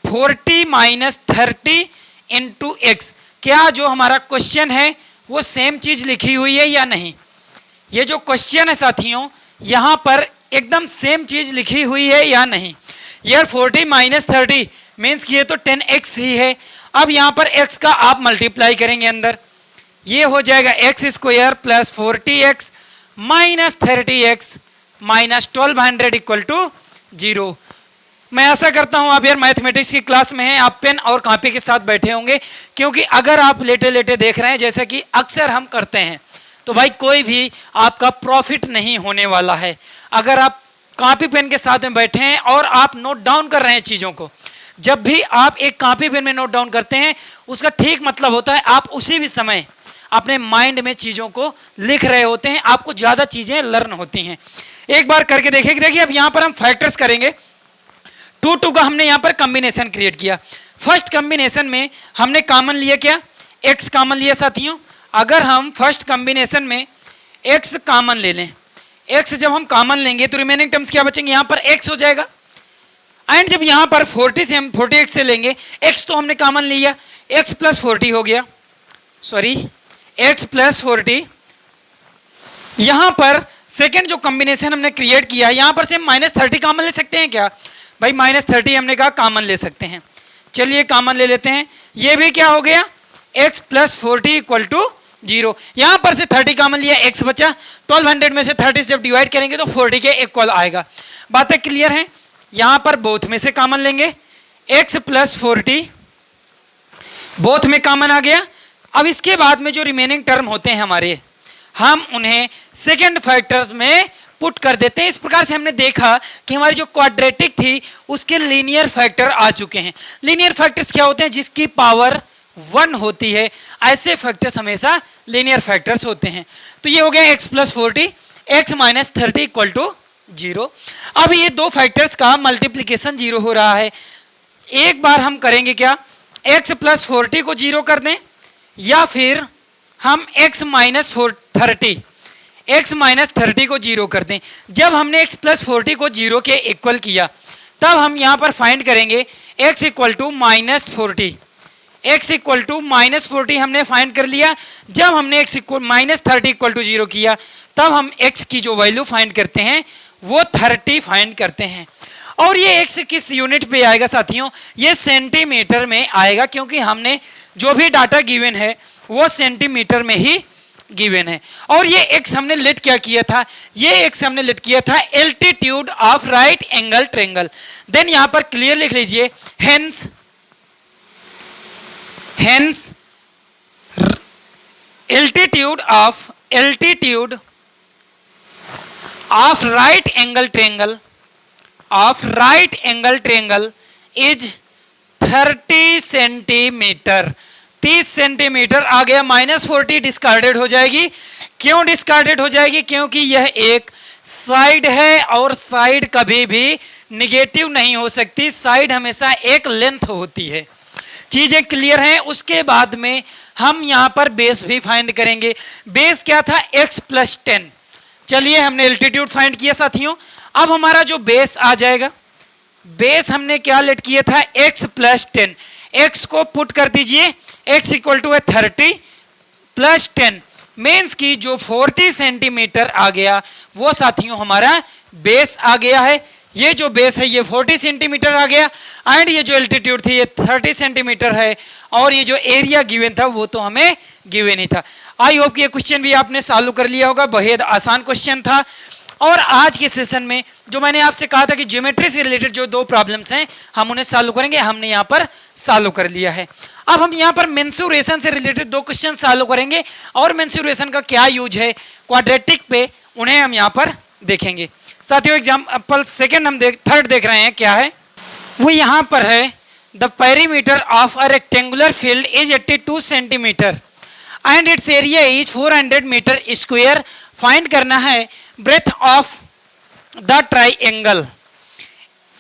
40 - 30 इंटू एक्स। क्या जो हमारा क्वेश्चन है वो सेम चीज़ लिखी हुई है या नहीं? ये जो क्वेश्चन है साथियों यहाँ पर एकदम सेम चीज़ लिखी हुई है या नहीं? यार 40 - 30 मीन्स कि ये तो 10x ही है। अब यहाँ पर x का आप मल्टीप्लाई करेंगे अंदर, ये हो जाएगा x² plus 40x minus 30x minus 1200 equal to 0। मैं ऐसा करता हूँ आप यार मैथमेटिक्स की क्लास में हैं, आप पेन और कॉपी के साथ बैठे होंगे, क्योंकि अगर आप लेटे लेटे देख रहे हैं जैसा कि अक्सर हम करते हैं तो भाई कोई भी आपका प्रॉफिट नहीं होने वाला है। अगर आप कॉपी पेन के साथ में बैठे हैं और आप नोट डाउन कर रहे हैं चीज़ों को, जब भी आप एक कॉपी पेन में नोट डाउन करते हैं उसका ठीक मतलब होता है आप उसी भी समय अपने माइंड में चीज़ों को लिख रहे होते हैं, आपको ज़्यादा चीज़ें लर्न होती हैं। एक बार करके देखिए अब यहाँ पर हम फैक्टर्स करेंगे। 2 का हमने यहाँ पर कॉम्बिनेशन क्रिएट किया। फर्स्ट कॉम्बिनेशन में हमने कॉमन लिया क्या, x कॉमन लिया साथियों। अगर हम फर्स्ट कॉम्बिनेशन में x कॉमन ले लें, x जब हम कॉमन लेंगे तो रिमेनिंग टर्म्स क्या बचेंगे, यहाँ पर x हो जाएगा। एंड जब यहाँ पर 40 से हम 40x से लेंगे, x तो हमने कॉमन लिया, x + 40 हो गया, सॉरी x + 40। यहाँ पर सेकेंड जो कॉम्बिनेशन हमने क्रिएट किया, यहाँ पर से हम -30 कॉमन ले सकते हैं क्या? भाई -30 हमने कहा कॉमन ले सकते हैं, चलिए कॉमन ले लेते हैं। ये भी क्या हो गया, x + 40 इक्वल टू 0। यहाँ पर से 30 कॉमन लिया, x बचा। 1200 में से 30 जब डिवाइड करेंगे तो 40 के इक्वल आएगा। बातें क्लियर हैं? यहाँ पर बोथ में से कॉमन लेंगे, x + 40 बोथ में कॉमन आ गया। अब इसके बाद में जो रिमेनिंग टर्म होते हैं हमारे, हम उन्हें सेकेंड फैक्टर्स में पुट कर देते हैं। इस प्रकार से हमने देखा कि हमारी जो क्वाड्रेटिक थी उसके लीनियर फैक्टर आ चुके हैं। लीनियर फैक्टर्स क्या होते हैं, जिसकी पावर 1 होती है, ऐसे फैक्टर्स हमेशा लीनियर फैक्टर्स होते हैं। तो ये हो गया x + 40 x - 30 इक्वल टू 0। अब ये 2 फैक्टर्स का मल्टीप्लीकेशन 0 हो रहा है। एक बार हम करेंगे क्या, x + 40 को 0 कर दें, या फिर हम x - 30 को 0 कर दें। जब हमने x + 40 को 0 के इक्वल किया तब हम यहाँ पर फाइंड करेंगे x = -40। x = -40 हमने फाइंड कर लिया। जब हमने x -30 = 0 किया तब हम x की जो वैल्यू फाइंड करते हैं वो 30 फाइंड करते हैं। और ये x किस यूनिट पे आएगा साथियों, ये सेंटीमीटर में आएगा, क्योंकि हमने जो भी डाटा गिवन है वो सेंटीमीटर में ही गिवन है। और ये x हमने लेट क्या किया था, ये x हमने लेट किया था altitude of right angle triangle. Then यहां पर क्लियर लिख लीजिए, hence altitude of right angle triangle is 30 centimetre. 30 centimetre आ गया। -40 डिस्कार्डेड हो जाएगी। क्यों डिस्कार्डेड हो जाएगी, क्योंकि यह एक साइड है और साइड कभी भी निगेटिव नहीं हो सकती, साइड हमेशा एक लेंथ होती है। चीजें क्लियर हैं? उसके बाद में हम यहां पर बेस भी फाइंड करेंगे। बेस क्या था, x + 10। चलिए हमने एल्टीट्यूड फाइंड किया साथियों। अब हमारा जो बेस आ जाएगा, बेस हमने क्या लेट किया था, x + 10। x को पुट कर दीजिए, x = 30 + 10 मीन्स की जो 40 सेंटीमीटर आ गया वो साथियों हमारा बेस आ गया है। ये जो बेस है ये 40 सेंटीमीटर आ गया एंड ये जो एल्टीट्यूड थी ये 30 सेंटीमीटर है और ये जो एरिया गिवन था वो तो हमें गिवन ही था। आई होप कि ये क्वेश्चन भी आपने सॉल्व कर लिया होगा, बेहद आसान क्वेश्चन था। और आज के सेशन में जो मैंने आपसे कहा था कि ज्योमेट्री से रिलेटेड जो दो प्रॉब्लम्स हैं हम उन्हें सॉल्व करेंगे, हमने यहाँ पर सॉल्व कर लिया है। अब हम यहाँ पर मेंसुरेशन से रिलेटेड दो क्वेश्चन सॉल्व करेंगे और मेंसुरेशन का क्या यूज है क्वाड्रेटिक पे, उन्हें हम यहाँ पर देखेंगे। साथियों एग्जाम्पल सेकेंड हम थर्ड देख रहे हैं, क्या है वो यहाँ पर है, the perimeter of a rectangular field is 82 centimetre and its area is 400 metre square. Find करना है ब्रेथ ऑफ द ट्राइएंगल।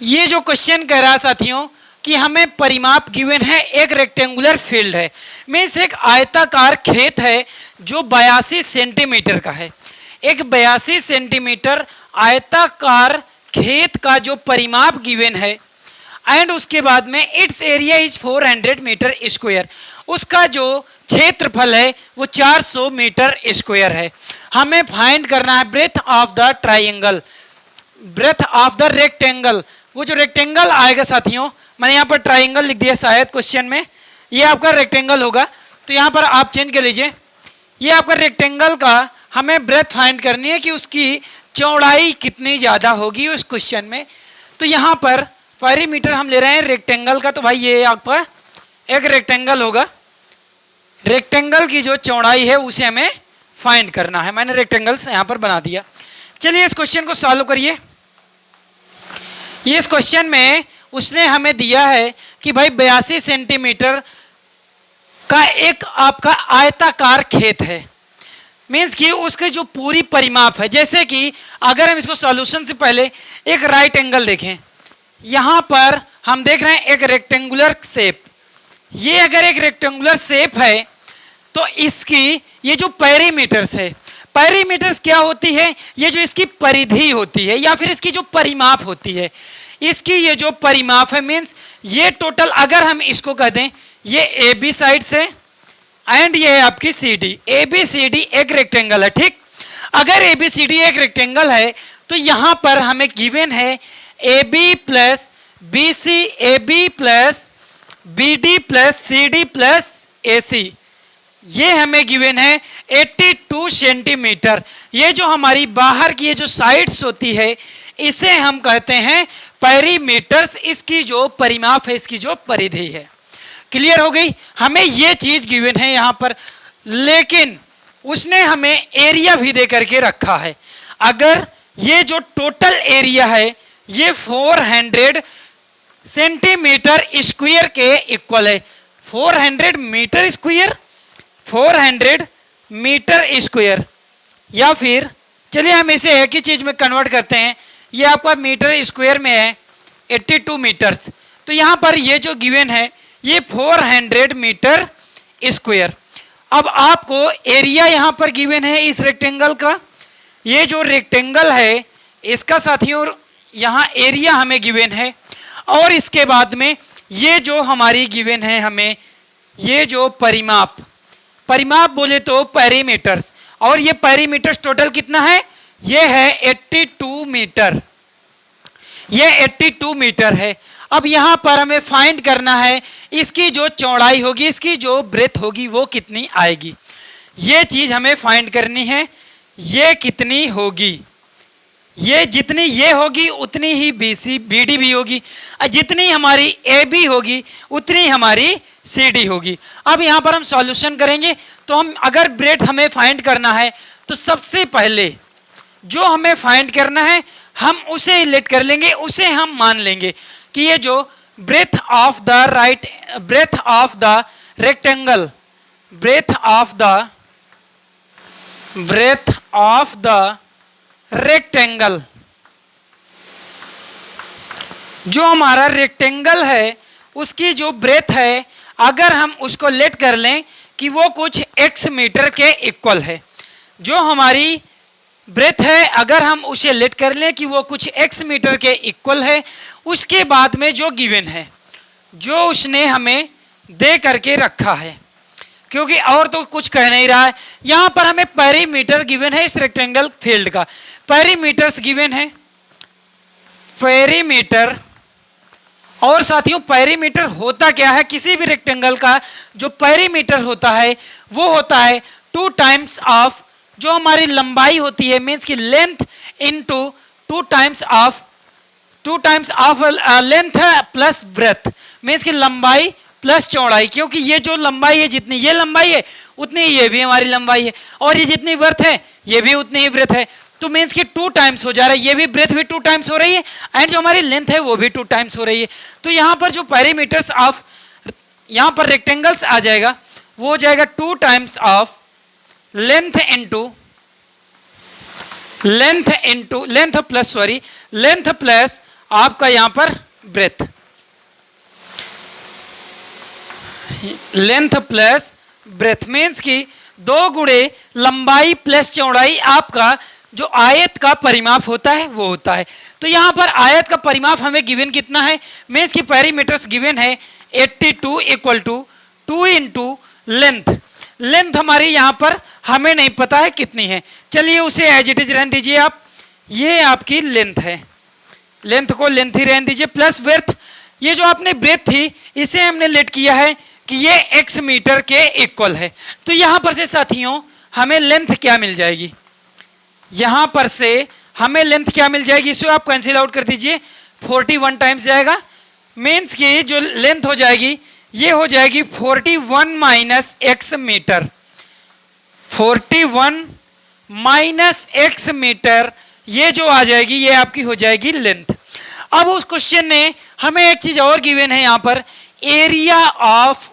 ये जो क्वेश्चन कह रहा है साथियों कि हमें परिमाप गिवन है, एक रेक्टेंगुलर फील्ड है, मीन्स एक आयताकार खेत है जो 82 सेंटीमीटर का है। एक 82 सेंटीमीटर आयताकार खेत का जो परिमाप गिवन है एंड उसके बाद में its area is 400 metre square, उसका जो क्षेत्रफल है वो 400 मीटर स्क्वायर है। हमें फाइंड करना है breadth of the triangle, breadth of the rectangle. वो जो रेक्टेंगल आएगा साथियों, मैंने यहाँ पर ट्राइएंगल लिख दिया शायद क्वेश्चन में, ये आपका रेक्टेंगल होगा, तो यहाँ पर आप चेंज कर लीजिए। ये आपका रेक्टेंगल का हमें ब्रेथ फाइंड करनी है कि उसकी चौड़ाई कितनी ज़्यादा होगी उस क्वेश्चन में। तो यहाँ पर पेरीमीटर हम ले रहे हैं रेक्टेंगल का, तो भाई ये आपका एक रेक्टेंगल होगा, रेक्टेंगल की जो चौड़ाई है उसे हमें फाइंड करना है। मैंने रेक्टेंगल से यहाँ पर बना दिया। चलिए इस क्वेश्चन को सॉल्व करिए। ये इस क्वेश्चन में उसने हमें दिया है कि भाई 82 सेंटीमीटर का एक आपका आयताकार खेत है, मीन्स कि उसके जो पूरी परिमाप है, जैसे कि अगर हम इसको सॉल्यूशन से पहले एक राइट एंगल देखें, यहाँ पर हम देख रहे हैं एक रेक्टेंगुलर शेप। ये अगर एक रेक्टेंगुलर शेप है तो इसकी ये जो पेरीमीटर्स है, पेरीमीटर्स क्या होती है, ये जो इसकी परिधि होती है या फिर इसकी जो परिमाप होती है, इसकी ये जो परिमाप है, मीन्स ये टोटल अगर हम इसको कह दें ये ए बी साइड से एंड ये है आपकी C D. A B C D एक रेक्टेंगल है, ठीक। अगर ए बी सी डी एक रेक्टेंगल है तो यहाँ पर हमें गिवन है A B plus B C, A B plus B D plus C D plus A C, ये हमें गिवन है 82 सेंटीमीटर। ये जो हमारी बाहर की ये जो साइड्स होती है इसे हम कहते हैं पेरीमीटर्स, इसकी जो परिमाप है, इसकी जो परिधि है। क्लियर हो गई, हमें ये चीज गिवन है यहाँ पर, लेकिन उसने हमें एरिया भी दे करके रखा है। अगर ये जो टोटल एरिया है ये 400 सेंटीमीटर स्क्वायर के इक्वल है, 400 मीटर स्क्वायर, 400 मीटर स्क्वायर, या फिर चलिए हम इसे एक ही चीज में कन्वर्ट करते हैं, ये आपका मीटर स्क्वायर में है 82 मीटर्स, तो यहाँ पर ये जो गिवन है ये 400 मीटर स्क्वायर। अब आपको एरिया यहाँ पर गिवन है इस रेक्टेंगल का, ये जो रेक्टेंगल है इसका साथियों यहाँ एरिया हमें गिवन है, और इसके बाद में ये जो हमारी गिवन है हमें ये जो परिमाप, परिमाप बोले तो पेरीमीटर्स, और ये पेरीमीटर्स टोटल कितना है, ये है 82 मीटर, ये 82 मीटर है। अब यहाँ पर हमें फाइंड करना है इसकी जो चौड़ाई होगी, इसकी जो ब्रेथ होगी वो कितनी आएगी, ये चीज हमें फाइंड करनी है। ये कितनी होगी, ये जितनी ये होगी उतनी ही बी सी बी डी भी होगी, और जितनी हमारी ए बी होगी उतनी हमारी सी डी होगी। अब यहाँ पर हम सॉल्यूशन करेंगे, तो हम अगर ब्रेथ हमें फाइंड करना है तो सबसे पहले जो हमें फाइंड करना है हम उसे लेट कर लेंगे, उसे हम मान लेंगे कि ये जो breadth of the right, breadth of the rectangle, breadth of the, breadth of the rectangle, जो हमारा रेक्टेंगल है उसकी जो ब्रेथ है अगर हम उसको लेट कर लें कि वो कुछ x मीटर के इक्वल है, जो हमारी ब्रेथ है अगर हम उसे लेट कर लें कि वो कुछ x मीटर के इक्वल है, उसके बाद में जो गिवन है, जो उसने हमें दे करके रखा है, क्योंकि और तो कुछ कह नहीं रहा है, यहाँ पर हमें पेरीमीटर गिवन है इस रेक्टेंगल फील्ड का, पेरीमीटर्स गिवन है, पेरीमीटर। और साथियों पेरीमीटर होता क्या है, किसी भी रेक्टेंगल का जो पेरीमीटर होता है वो होता है 2 टाइम्स ऑफ जो हमारी लंबाई होती है, मीन्स की length into two times of length plus breadth, means की लंबाई प्लस चौड़ाई, क्योंकि ये जो लंबाई है, जितनी ये लंबाई है उतनी ये भी हमारी लंबाई है, और ये जितनी ब्रेथ है ये भी उतनी ही ब्रेथ है, तो मीन्स की 2 टाइम्स हो जा रहा है, ये भी ब्रेथ भी 2 टाइम्स हो रही है, एंड जो हमारी लेंथ है वो भी 2 टाइम्स हो रही है। तो यहाँ पर जो पेरीमीटर्स ऑफ यहाँ पर रेक्टेंगल्स आ जाएगा वो हो जाएगा 2 times of length into length plus आपका यहाँ पर breadth, length plus breadth means की 2 गुणे लंबाई प्लस चौड़ाई आपका जो आयत का परिमाप होता है वो होता है। तो यहाँ पर आयत का परिमाप हमें गिवन कितना है, मीन्स की पेरीमीटर्स गिवन है 82 इक्वल टू 2 इंटू लेंथ हमारी यहाँ पर हमें नहीं पता है कितनी है, चलिए उसे एज इट इज रहने दीजिए आप, ये आपकी लेंथ है, लेंथ को लेंथ ही रहने दीजिए, प्लस ब्रेथ, ये जो आपने ब्रेथ थी इसे हमने लेट किया है कि ये x मीटर के इक्वल है। तो यहां पर से साथियों हमें लेंथ क्या मिल जाएगी, यहां पर से हमें लेंथ क्या मिल जाएगी, इसे आप कैंसिल आउट कर दीजिए, 41 टाइम्स जाएगा, मीन्स की जो लेंथ हो जाएगी ये हो जाएगी 41 minus x metre, 41 minus x metre, ये जो आ जाएगी ये आपकी हो जाएगी लेंथ। अब उस क्वेश्चन ने हमें एक चीज और गिवन है यहाँ पर, एरिया ऑफ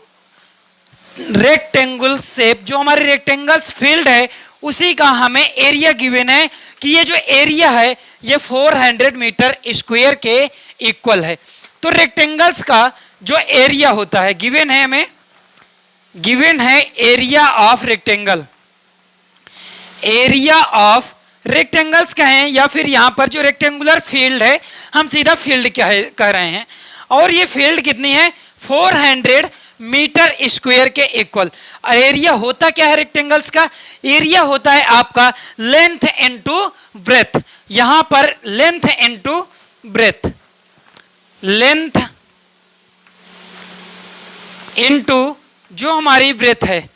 रेक्टेंगल शेप, जो हमारे रेक्टेंगल्स फील्ड है उसी का हमें एरिया गिवन है कि ये जो एरिया है ये 400 मीटर स्क्वायर के इक्वल है। तो रेक्टेंगल्स का जो एरिया होता है गिवन है, हमें गिवन है area of rectangle, area of rectangles कहें या फिर यहाँ पर जो रेक्टेंगुलर फील्ड है हम सीधा फील्ड कह रहे हैं, और ये फील्ड कितनी है 400 मीटर स्क्वायर के इक्वल। और एरिया होता क्या है रेक्टेंगल्स का, एरिया होता है आपका लेंथ इनटू ब्रेथ, यहां पर length into breadth, length into जो हमारी ब्रेथ है,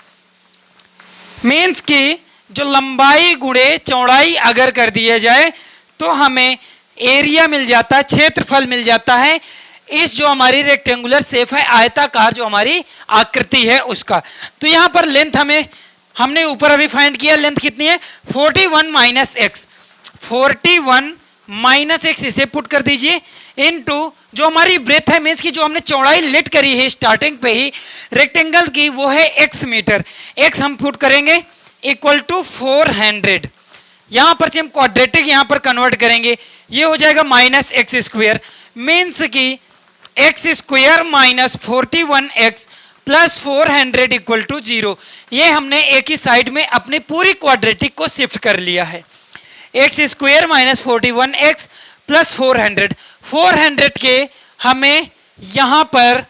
मीन्स की जो लंबाई गुणे चौड़ाई अगर कर दिया जाए तो हमें एरिया मिल जाता है, क्षेत्रफल मिल जाता है इस जो हमारी रेक्टेंगुलर शेप है, आयताकार जो हमारी आकृति है उसका। तो यहां पर लेंथ हमने ऊपर अभी फाइंड किया, लेंथ कितनी है 41 माइनस एक्स, 41 माइनस एक्स इसे पुट कर दीजिए इनटू जो हमारी ब्रेथ है, मीन्स की जो हमने चौड़ाई लेट करी है स्टार्टिंग पे ही रेक्टेंगल की वो है x मीटर, x हम पुट करेंगे इक्वल टू 400, यहां पर से हम क्वाड्रेटिक यहां पर कन्वर्ट करेंगे, ये हो जाएगा माइनस एक्स स्क्वायर, मीन्स की x square minus 41x plus 400 equal to 0। ये हमने एक ही साइड में अपनी पूरी क्वाड्रेटिक को शिफ्ट कर लिया है, x square minus 41x plus 400 के हमें यहां पर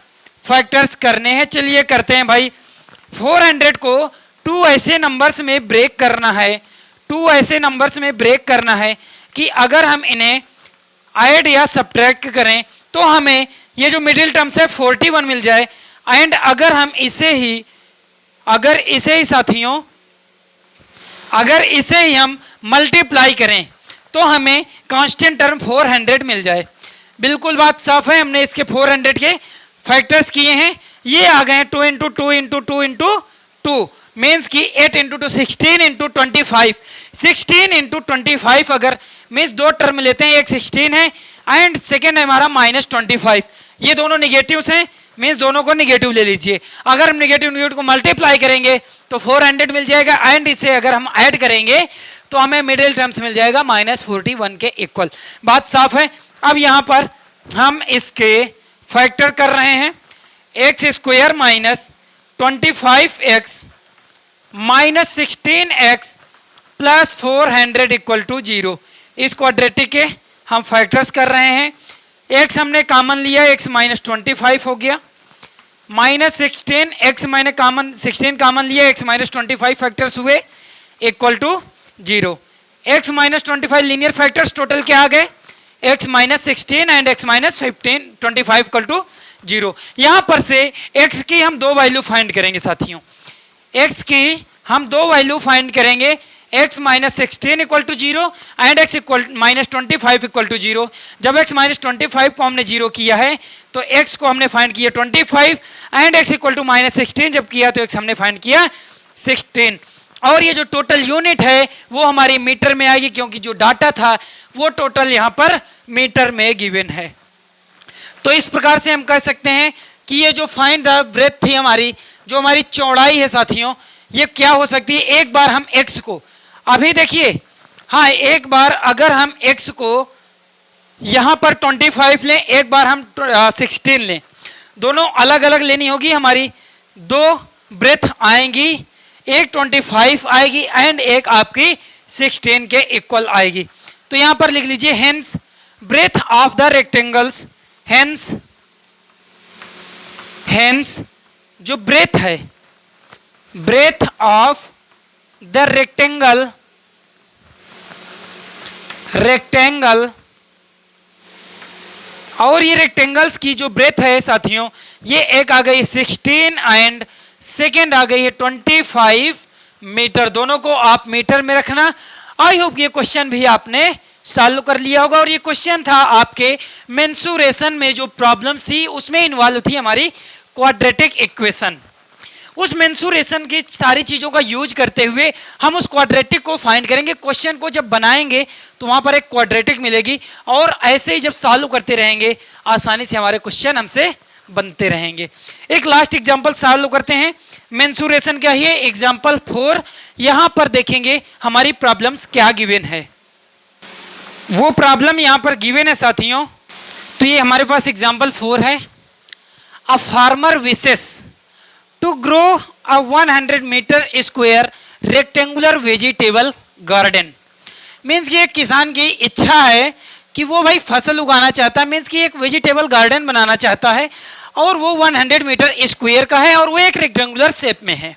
फैक्टर्स करने हैं, चलिए करते हैं भाई। 400 को 2 ऐसे नंबर्स में ब्रेक करना है, 2 ऐसे नंबर्स में ब्रेक करना है कि अगर हम इन्हें ऐड या सब्ट्रैक्ट करें तो हमें ये जो मिडिल टर्म्स है 41 मिल जाए, एंड अगर हम इसे ही साथियों अगर इसे ही हम मल्टीप्लाई करें तो हमें कांस्टेंट टर्म 400 मिल जाए। बिल्कुल बात साफ है, हमने इसके 400 के फैक्टर्स किए हैं, ये आ गए 2 इंटू 2 इंटू 2 इंटू 2 मीन्स की 8 इंटू 2 16 इंटू 25, 16 इंटू 25 अगर मीन्स 2 टर्म लेते हैं, एक 16 है एंड सेकेंड है हमारा माइनस 25, ये दोनों निगेटिव्स हैं मीन्स दोनों को निगेटिव ले लीजिए। अगर हम निगेटिव को मल्टीप्लाई करेंगे तो 400 मिल जाएगा, एंड इसे अगर हम ऐड करेंगे तो हमें मिडिल टर्म्स मिल जाएगा माइनस 41 के इक्वल। बात साफ है। अब यहाँ पर हम इसके फैक्टर कर रहे हैं, x square minus 25x minus 16x plus 400 equal to 0, इस क्वाड्रेटिक के हम फैक्टर्स कर रहे हैं। x हमने कॉमन लिया, x माइनस 25 हो गया, माइनस 16 x मैंने कॉमन 16 कॉमन लिया, x माइनस 25 फैक्टर्स हुए equal to 0। x minus 25 linear factors total क्या आ गए, x minus 16 and x minus 25 equal to 0। यहाँ पर से x की हम 2 वैल्यू फाइंड करेंगे साथियों, x की हम 2 वैल्यू फाइंड करेंगे, x minus 16 equal to 0 and x equal minus 25 equal to 0। जब x माइनस 25 को हमने 0 किया है तो x को हमने फाइंड किया 25 and x equal to minus 16 जब किया तो x हमने फाइंड किया 16। और ये जो टोटल यूनिट है वो हमारी मीटर में आएगी, क्योंकि जो डाटा था वो टोटल यहाँ पर मीटर में गिवन है। तो इस प्रकार से हम कह सकते हैं कि ये जो फाइंड द ब्रेथ थी हमारी, जो हमारी चौड़ाई है साथियों, ये क्या हो सकती है। एक बार हम x को, अभी देखिए, हाँ, एक बार अगर हम x को यहाँ पर 25 लें, एक बार हम 16 लें, दोनों अलग अलग लेनी होगी हमारी। दो ब्रेथ आएंगी, एक 25 आएगी एंड एक आपकी 16 के इक्वल आएगी। तो यहाँ पर लिख लीजिए hence breadth of the rectangles, hence जो ब्रेथ है, ब्रेथ ऑफ द रेक्टेंगल और ये रेक्टेंगल्स की जो ब्रेथ है साथियों, ये एक आ गई 16 एंड सेकेंड आ गई है 25 मीटर। दोनों को आप मीटर में रखना। आई होप ये क्वेश्चन भी आपने सॉल्व कर लिया होगा। और ये क्वेश्चन था आपके मेंसुरेशन में, जो प्रॉब्लम थी उसमें इन्वॉल्व थी हमारी क्वाड्रेटिक इक्वेशन। उस मेंसुरेशन की सारी चीज़ों का यूज करते हुए हम उस क्वाड्रेटिक को फाइंड करेंगे। क्वेश्चन को जब बनाएंगे तो वहाँ पर एक क्वाड्रेटिक मिलेगी, और ऐसे ही जब सॉल्व करते रहेंगे आसानी से हमारे क्वेश्चन हमसे बनते रहेंगे। एक लास्ट एग्जांपल सॉल्व करते हैं मेंसुरेशन का ही, एग्जांपल 4। यहाँ पर देखेंगे हमारी प्रॉब्लम्स क्या गिवन है। वो प्रॉब्लम यहाँ पर गिवन है साथियों। तो ये हमारे पास एग्जांपल 4 है। A farmer wishes to grow a 100 metre square rectangular vegetable garden. मीन्स कि एक किसान की इच्छा है कि वो भाई फसल उगाना चाहता है, मीन्स कि एक वेजिटेबल गार्डन बनाना चाहता है, और वो 100 मीटर स्क्वायर का है और वो एक रेक्टेंगुलर शेप में है।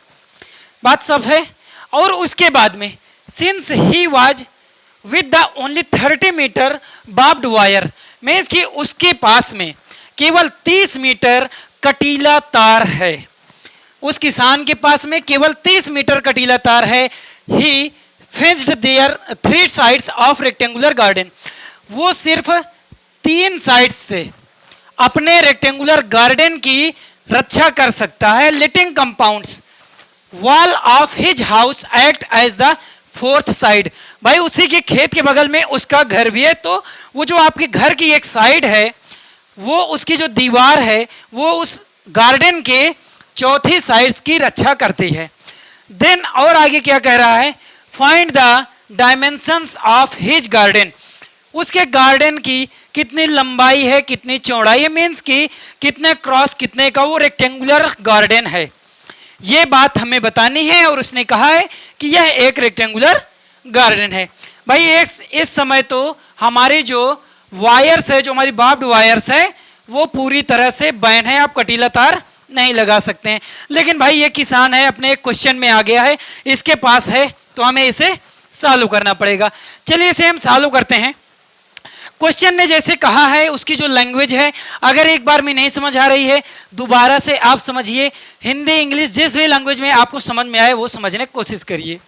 बात सब है। और उसके बाद में since he was with the only 30 metre barbed wire, means कि उसके पास में केवल 30 मीटर कटीला तार है। उस किसान के पास में केवल 30 मीटर कटीला तार है। He fenced their 3 sides of rectangular garden. वो सिर्फ 3 साइड्स से अपने रेक्टेंगुलर गार्डन की रक्षा कर सकता है। Letting compounds wall of his house act as the 4th side. भाई उसी के खेत के बगल में उसका घर भी है, तो वो जो आपके घर की एक साइड है, वो उसकी जो दीवार है वो उस गार्डन के चौथी साइड्स की रक्षा करती है। देन और आगे क्या कह रहा है, find the dimensions of his garden. उसके गार्डन की कितनी लंबाई है, कितनी चौड़ाई है, मीन्स कि कितने क्रॉस कितने का वो रेक्टेंगुलर गार्डन है, ये बात हमें बतानी है। और उसने कहा है कि यह एक रेक्टेंगुलर गार्डन है। भाई इस समय तो हमारी जो वायर्स है, जो हमारी बार्ब्ड वायर्स है, वो पूरी तरह से बैन है, आप कटीला तार नहीं लगा सकते हैं। लेकिन भाई ये किसान है, अपने क्वेश्चन में आ गया है, इसके पास है, तो हमें इसे सॉल्व करना पड़ेगा। चलिए इसे हम सॉल्व करते हैं। क्वेश्चन ने जैसे कहा है, उसकी जो लैंग्वेज है, अगर एक बार में नहीं समझ आ रही है, दोबारा से आप समझिए। हिंदी इंग्लिश जिस भी लैंग्वेज में आपको समझ में आए वो समझने की कोशिश करिए।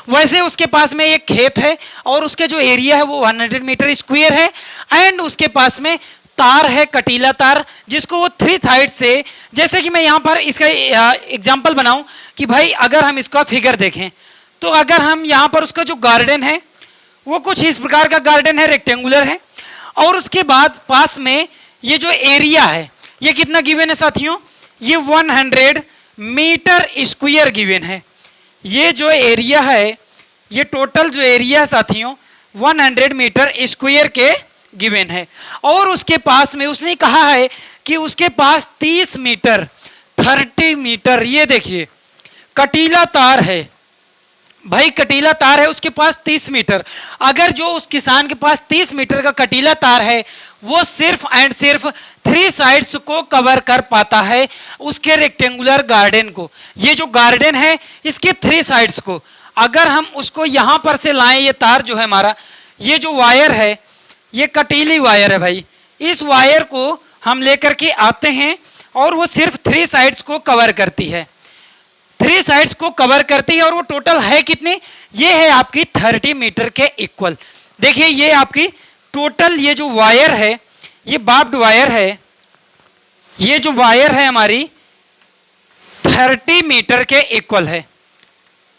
वैसे उसके पास में एक खेत है और उसके जो एरिया है वो 100 मीटर स्क्वायर है, एंड उसके पास में तार है, कटीला तार, जिसको वो 3 साइड से, जैसे कि मैं यहाँ पर इसका एग्जाम्पल बनाऊं कि भाई अगर हम इसका फिगर देखें, तो अगर हम यहाँ पर उसका जो गार्डन है वो कुछ इस प्रकार का गार्डन है, रेक्टेंगुलर है, और उसके बाद पास में ये जो एरिया है ये कितना गिवन है साथियों, ये 100 मीटर स्क्वायर गिवन है। ये जो एरिया है, ये टोटल जो एरिया साथियों 100 मीटर स्क्वायर के गिवन है। और उसके पास में उसने कहा है कि उसके पास 30 मीटर 30 मीटर, ये देखिए कटीला तार है। भाई कटीला तार है उसके पास 30 मीटर। अगर जो उस किसान के पास 30 मीटर का कटीला तार है, वो सिर्फ एंड सिर्फ 3 साइड्स को कवर कर पाता है उसके रेक्टेंगुलर गार्डन को। ये जो गार्डन है इसके 3 साइड्स को अगर हम उसको यहां पर से लाएं, ये तार जो है हमारा, ये जो वायर है ये कटीली वायर है भाई, इस वायर को हम लेकर के आते हैं और वो सिर्फ 3 साइड्स को कवर करती है। 3 साइड्स को कवर करती है और वो टोटल है कितनी, ये है आपकी 30 मीटर के इक्वल। देखिए ये आपकी टोटल ये जो वायर है, ये बार्ब्ड वायर है, ये जो वायर है हमारी 30 मीटर के इक्वल है,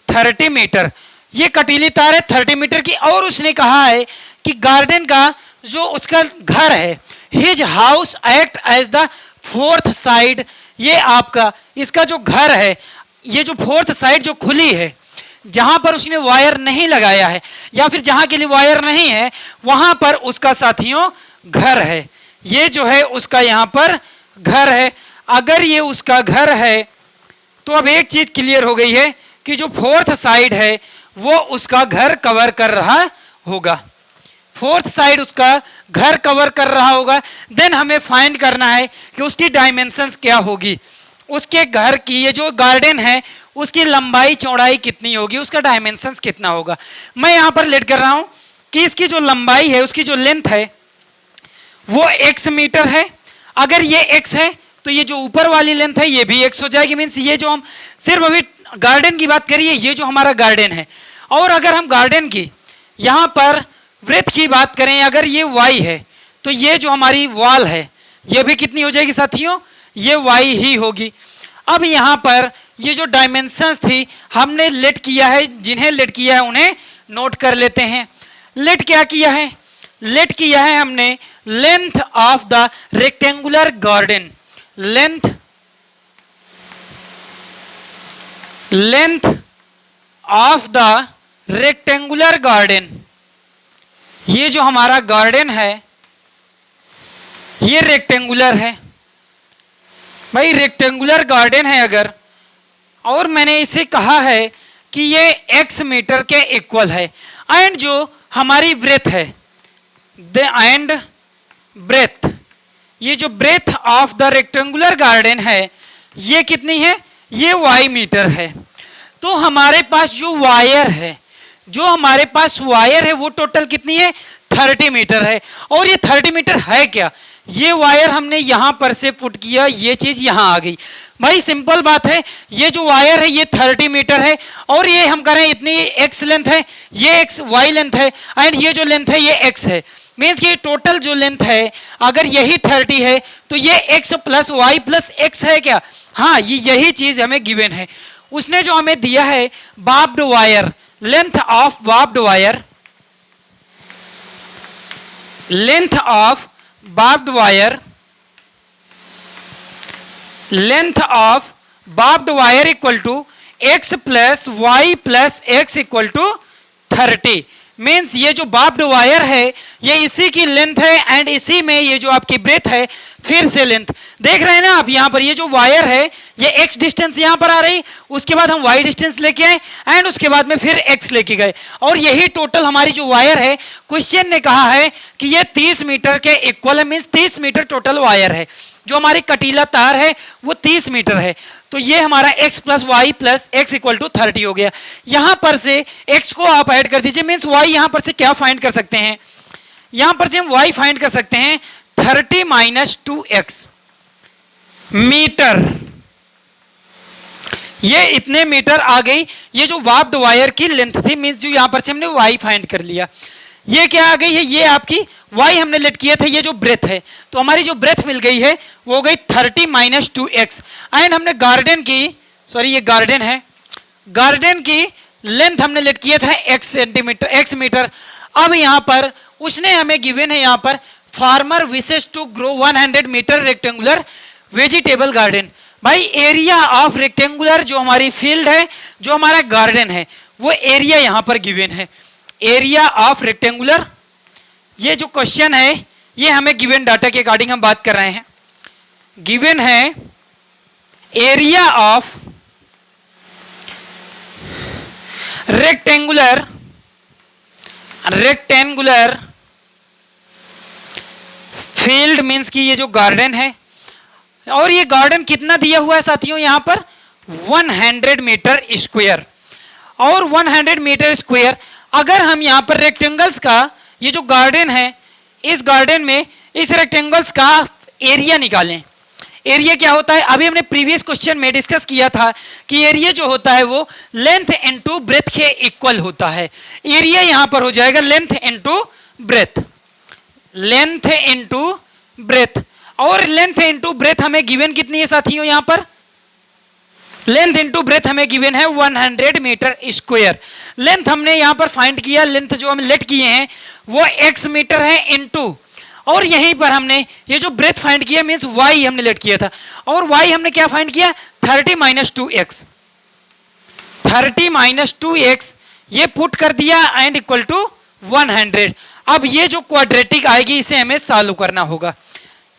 30 मीटर। ये कटीली तार है 30 मीटर की। और उसने कहा है कि गार्डन का जो उसका घर है, his house act as the 4th side, ये आपका इसका जो घर है, ये जो 4th साइड जो खुली है, जहां पर उसने वायर नहीं लगाया है या फिर जहां के लिए वायर नहीं है, वहां पर उसका साथियों घर है। ये जो है उसका यहां पर घर है। अगर ये उसका घर है तो अब एक चीज क्लियर हो गई है कि जो 4th साइड है वो उसका घर कवर कर रहा होगा, 4th साइड उसका घर कवर कर रहा होगा। देन हमें फाइंड करना है कि उसकी डायमेंशंस क्या होगी, उसके घर की ये जो गार्डन है उसकी लंबाई चौड़ाई कितनी होगी, उसका डायमेंशंस कितना होगा। मैं यहां पर लेट कर रहा हूं कि इसकी जो लंबाई है, उसकी जो लेंथ है वो x मीटर है। अगर ये x है तो ये जो ऊपर वाली लेंथ है ये भी x हो जाएगी। मीन्स ये जो हम सिर्फ अभी गार्डन की बात करिए, ये जो हमारा गार्डन है, और अगर हम गार्डन की यहां पर वृत्त की बात करें, अगर ये y है तो ये जो हमारी वॉल है ये भी कितनी हो जाएगी साथियों, ये y ही होगी। अब यहां पर ये जो डायमेंशंस थी हमने लेट किया है, जिन्हें लेट किया है उन्हें नोट कर लेते हैं। लेट क्या किया है, लेट किया है हमने length of the rectangular garden, length of the rectangular garden. ये जो हमारा गार्डन है ये रेक्टेंगुलर है भाई, रेक्टेंगुलर गार्डन है अगर, और मैंने इसे कहा है कि ये x मीटर के इक्वल है। एंड जो हमारी ब्रेथ है, द एंड ब्रेथ, ये जो breadth of the rectangular garden है ये कितनी है, ये y मीटर है। तो हमारे पास जो वायर है, जो हमारे पास वायर है वो टोटल कितनी है, 30 मीटर है। और ये 30 मीटर है क्या, ये वायर हमने यहां पर से पुट किया, ये चीज यहां आ गई। भाई सिंपल बात है, ये जो वायर है ये 30 मीटर है और ये हम करें इतनी x लेंथ है, ये x y लेंथ है, एंड ये जो लेंथ है ये x है। मीन्स कि टोटल जो लेंथ है अगर यही 30 है तो ये x plus y plus x है क्या, हाँ ये यही चीज हमें गिवन है। उसने जो हमें दिया है barbed wire, length of barbed wire, length of barbed wire, length of barbed wire equal to x plus y plus x equal to 30। Means ये जो बार्ब्ड वायर है ये इसी की लेंथ है एंड इसी में ये जो आपकी ब्रेथ है फिर से लेंथ देख रहे हैं ना आप। यहाँ पर ये जो वायर है ये x डिस्टेंस यहाँ पर आ रही, उसके बाद हम y डिस्टेंस लेके आए एंड उसके बाद में फिर x लेके गए, और यही टोटल हमारी जो वायर है, क्वेश्चन ने कहा है कि ये 30 मीटर के इक्वल है। मीन्स 30 मीटर टोटल वायर है, जो हमारी कटीला तार है वो 30 मीटर है। तो ये हमारा x plus y plus x equal to 30 हो गया। यहां पर से x को आप ऐड कर दीजिए, मीन्स y यहां पर से क्या फाइंड कर सकते हैं, यहां पर से हम y फाइंड कर सकते हैं 30 माइनस 2x मीटर, ये इतने मीटर आ गई। ये जो बार्ब्ड वायर की लेंथ थी, मीन्स जो यहां पर से हमने y फाइंड कर लिया, ये क्या आ गई है, ये आपकी y हमने लेट किया था, ये जो ब्रेथ है, तो हमारी जो ब्रेथ मिल गई है वो हो गई 30 माइनस 2x। एंड हमने गार्डन की, सॉरी ये गार्डन है, गार्डन की लेंथ हमने लेट किया था x सेंटीमीटर, x मीटर। अब यहां पर उसने हमें गिवन है यहां पर farmer wishes to grow 100 metre rectangular vegetable garden. भाई एरिया ऑफ रेक्टेंगुलर जो हमारी फील्ड है, जो हमारा गार्डन है, वो एरिया यहां पर गिवन है, एरिया ऑफ रेक्टेंगुलर। ये जो क्वेश्चन है ये हमें गिवन डाटा के अकॉर्डिंग हम बात कर रहे हैं। गिवन है area of rectangular field, means की ये जो गार्डन है, और ये गार्डन कितना दिया हुआ है साथियों, यहां पर 100 मीटर स्क्वायर। और 100 मीटर स्क्वायर अगर हम यहां पर रेक्टेंगल्स का, ये जो गार्डन है, इस गार्डन में इस रेक्टेंगल्स का एरिया निकालें, एरिया क्या होता है, अभी हमने प्रीवियस क्वेश्चन में डिस्कस किया था कि एरिया जो होता है वो लेंथ इनटू ब्रेथ के इक्वल होता है। एरिया यहां पर हो जाएगा length into breadth, length into breadth. और लेंथ इनटू ब्रेथ हमें गिवन कितनी है साथियों, यहां पर लेंथ इनटू ब्रेथ हमें गिवन है 100 मीटर स्क्वायर। लेंथ हमने यहां पर फाइंड किया, लेंथ जो हम लेट किए हैं वो x मीटर है इनटू, और यहीं पर हमने ये जो ब्रेथ फाइंड किया मींस y हमने लेट किया था, और y हमने क्या फाइंड किया 30 माइनस 2x, 30 माइनस 2x ये पुट कर दिया एंड इक्वल टू 100। अब ये जो क्वाड्रेटिक आएगी इसे हमें सॉल्व करना होगा,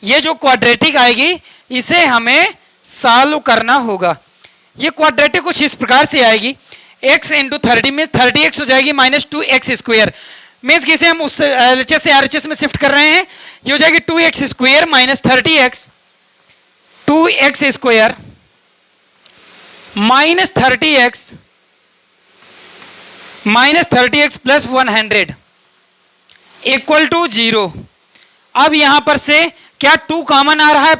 ये जो क्वाड्रेटिक आएगी इसे हमें सॉल्व करना होगा। ये क्वाड्रेटिक कुछ इस प्रकार से आएगी, x इंटू 30 मीन 30x हो जाएगी माइनस 2x स्क्वायर, मीन्स किसे हम उस LHS से RHS में शिफ्ट कर रहे हैं, ये हो जाएगी 2x square minus 30x, 2x square minus 30x plus 100 equal to 0। अब यहां पर से क्या 2 कॉमन आ रहा है,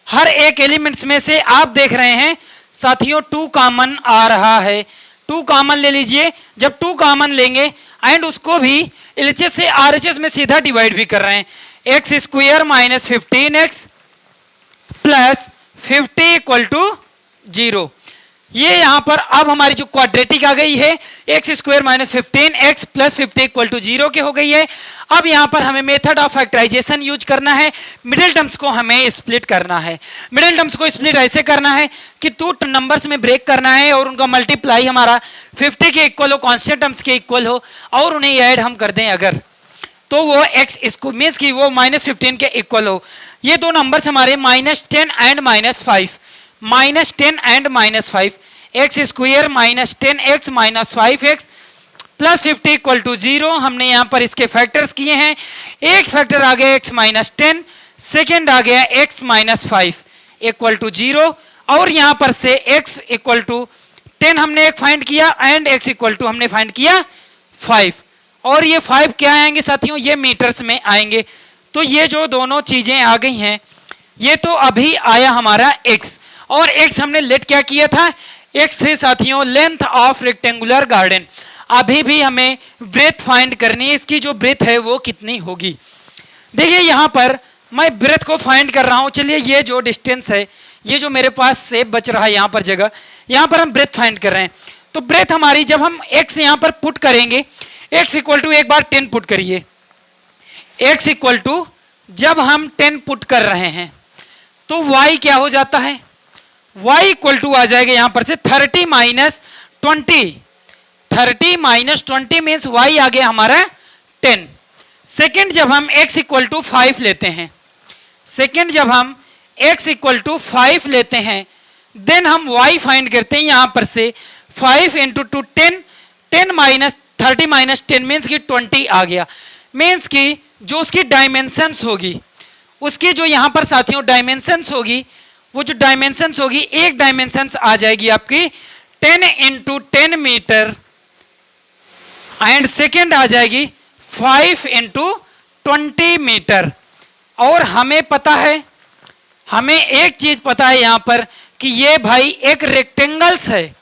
हर एक एलिमेंट्स में से आप देख रहे हैं साथियों 2 कॉमन आ रहा है, 2 कॉमन ले लीजिए। जब 2 कॉमन लेंगे एंड उसको भी LHS से RHS में सीधा डिवाइड भी कर रहे हैं, x square minus 15x plus 50 equal to 0। ये यहां पर अब हमारी जो क्वाड्रेटिक आ गई है x square minus 15x plus 50 equal to 0 के हो गई है। अब यहां पर हमें मेथड ऑफ फैक्टराइजेशन यूज करना है, मिडिल टर्म्स को हमें स्प्लिट करना है। मिडिल टर्म्स को स्प्लिट ऐसे करना है कि 2 नंबर्स में ब्रेक करना है और उनका मल्टीप्लाई हमारा 50 के इक्वल हो, कांस्टेंट टर्म्स के इक्वल हो, और उन्हें ऐड हम कर दें अगर, तो वो x इसको मीन्स की वो माइनस 15 के इक्वल हो। ये 2 नंबर्स हमारे minus 10 and minus 5, minus 10 and minus 5, x square minus 10x minus 5x plus 50 equal to 0। हमने यहाँ पर इसके फैक्टर्स किए हैं, एक फैक्टर आ गया x माइनस 10, सेकेंड आ गया x माइनस 5 इक्वल टू 0, और यहाँ पर से x इक्वल टू 10 हमने एक फाइंड किया एंड x इक्वल टू हमने फाइंड किया 5, और ये 5 क्या आएंगे साथियों, ये मीटर्स में आएंगे। तो ये जो दोनों चीजें आ गई हैं, ये तो अभी आया हमारा x, और x हमने लेट क्या किया था, x से साथियों लेंथ ऑफ रेक्टेंगुलर गार्डन। अभी भी हमें ब्रेथ फाइंड करनी है, इसकी जो ब्रेथ है वो कितनी होगी। देखिए यहां पर मैं ब्रेथ को फाइंड कर रहा हूं, चलिए ये जो डिस्टेंस है, ये जो मेरे पास से बच रहा है यहां पर जगह, यहां पर हम ब्रेथ फाइंड कर रहे हैं। तो ब्रेथ हमारी जब हम x यहां पर पुट करेंगे, x इक्वल टू एक बार 10 पुट करिए, x इक्वल टू जब हम 10 पुट कर रहे हैं तो y क्या हो जाता है, y इक्वल टू आ जाएगा यहां पर से 30 माइनस 20, 30 माइनस 20 मीन्स y आ गया हमारा 10। सेकेंड जब हम x इक्वल टू 5 लेते हैं, सेकेंड जब हम x इक्वल टू 5 लेते हैं, देन हम y फाइंड करते हैं यहां पर से 5 इंटू 2 10, 10 माइनस 30 माइनस 10 मीन्स की 20 आ गया, मीन्स की जो उसकी डायमेंशंस होगी, उसकी जो यहां पर साथियों डायमेंशंस होगी, वो जो डायमेंशंस होगी, एक डायमेंशंस आ जाएगी आपकी 10 इंटू 10 मीटर एंड सेकेंड आ जाएगी 5 इंटू 20 मीटर। और हमें पता है, हमें एक चीज पता है यहां पर कि ये भाई एक रेक्टेंगल्स है,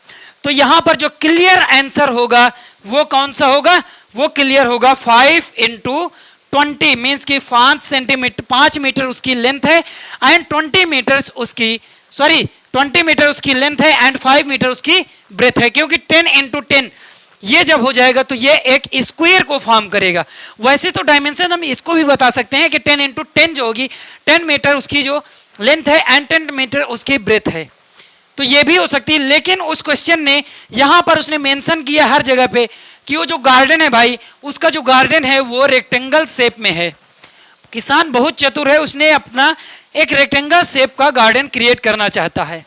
तो यहां पर जो क्लियर आंसर होगा वो कौन सा होगा, वो क्लियर होगा 5 इंटू 20 मीन्स की 5 सेंटीमीटर 5 मीटर उसकी लेंथ है एंड 20 मीटर उसकी 20 मीटर उसकी लेंथ है एंड 5 मीटर उसकी ब्रेथ है, क्योंकि 10 इंटू 10 ये जब हो जाएगा तो ये एक स्क्वायर को फॉर्म करेगा। वैसे तो डायमेंशन हम इसको भी बता सकते हैं कि 10 इंटू 10 जो होगी 10 मीटर उसकी जो लेंथ है एंड 10 मीटर उसकी ब्रेथ है, तो ये भी हो सकती है। लेकिन उस क्वेश्चन ने यहां पर उसने मेंशन किया हर जगह पे कि वो जो गार्डन है भाई, उसका जो गार्डन है वो रेक्टेंगल शेप में है। किसान बहुत चतुर है, उसने अपना एक रेक्टेंगल शेप का गार्डन क्रिएट करना चाहता है,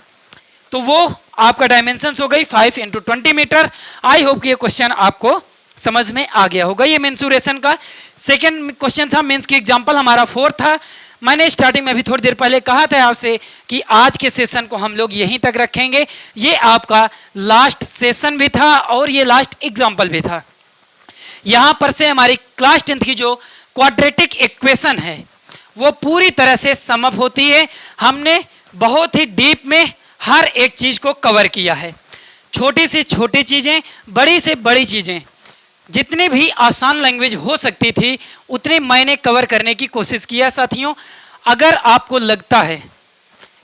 तो वो आपका डायमेंशंस हो गई 5 इंटू 20 मीटर। आई होप कि ये क्वेश्चन आपको समझ में आ गया होगा। ये मेंसुरेशन का सेकेंड क्वेश्चन था, मीन्स की एग्जाम्पल हमारा 4 था। मैंने स्टार्टिंग में भी थोड़ी देर पहले कहा था आपसे कि आज के सेशन को हम लोग यहीं तक रखेंगे, ये आपका लास्ट सेशन भी था और ये लास्ट एग्जाम्पल भी था। यहां पर से हमारी क्लास 10th की जो क्वाड्रेटिक इक्वेशन है वो पूरी तरह से सम अप होती है। हमने बहुत ही डीप में हर एक चीज़ को कवर किया है। छोटी से छोटी चीज़ें, बड़ी से बड़ी चीज़ें, जितनी भी आसान लैंग्वेज हो सकती थी उतनी मैंने कवर करने की कोशिश किया। साथियों, अगर आपको लगता है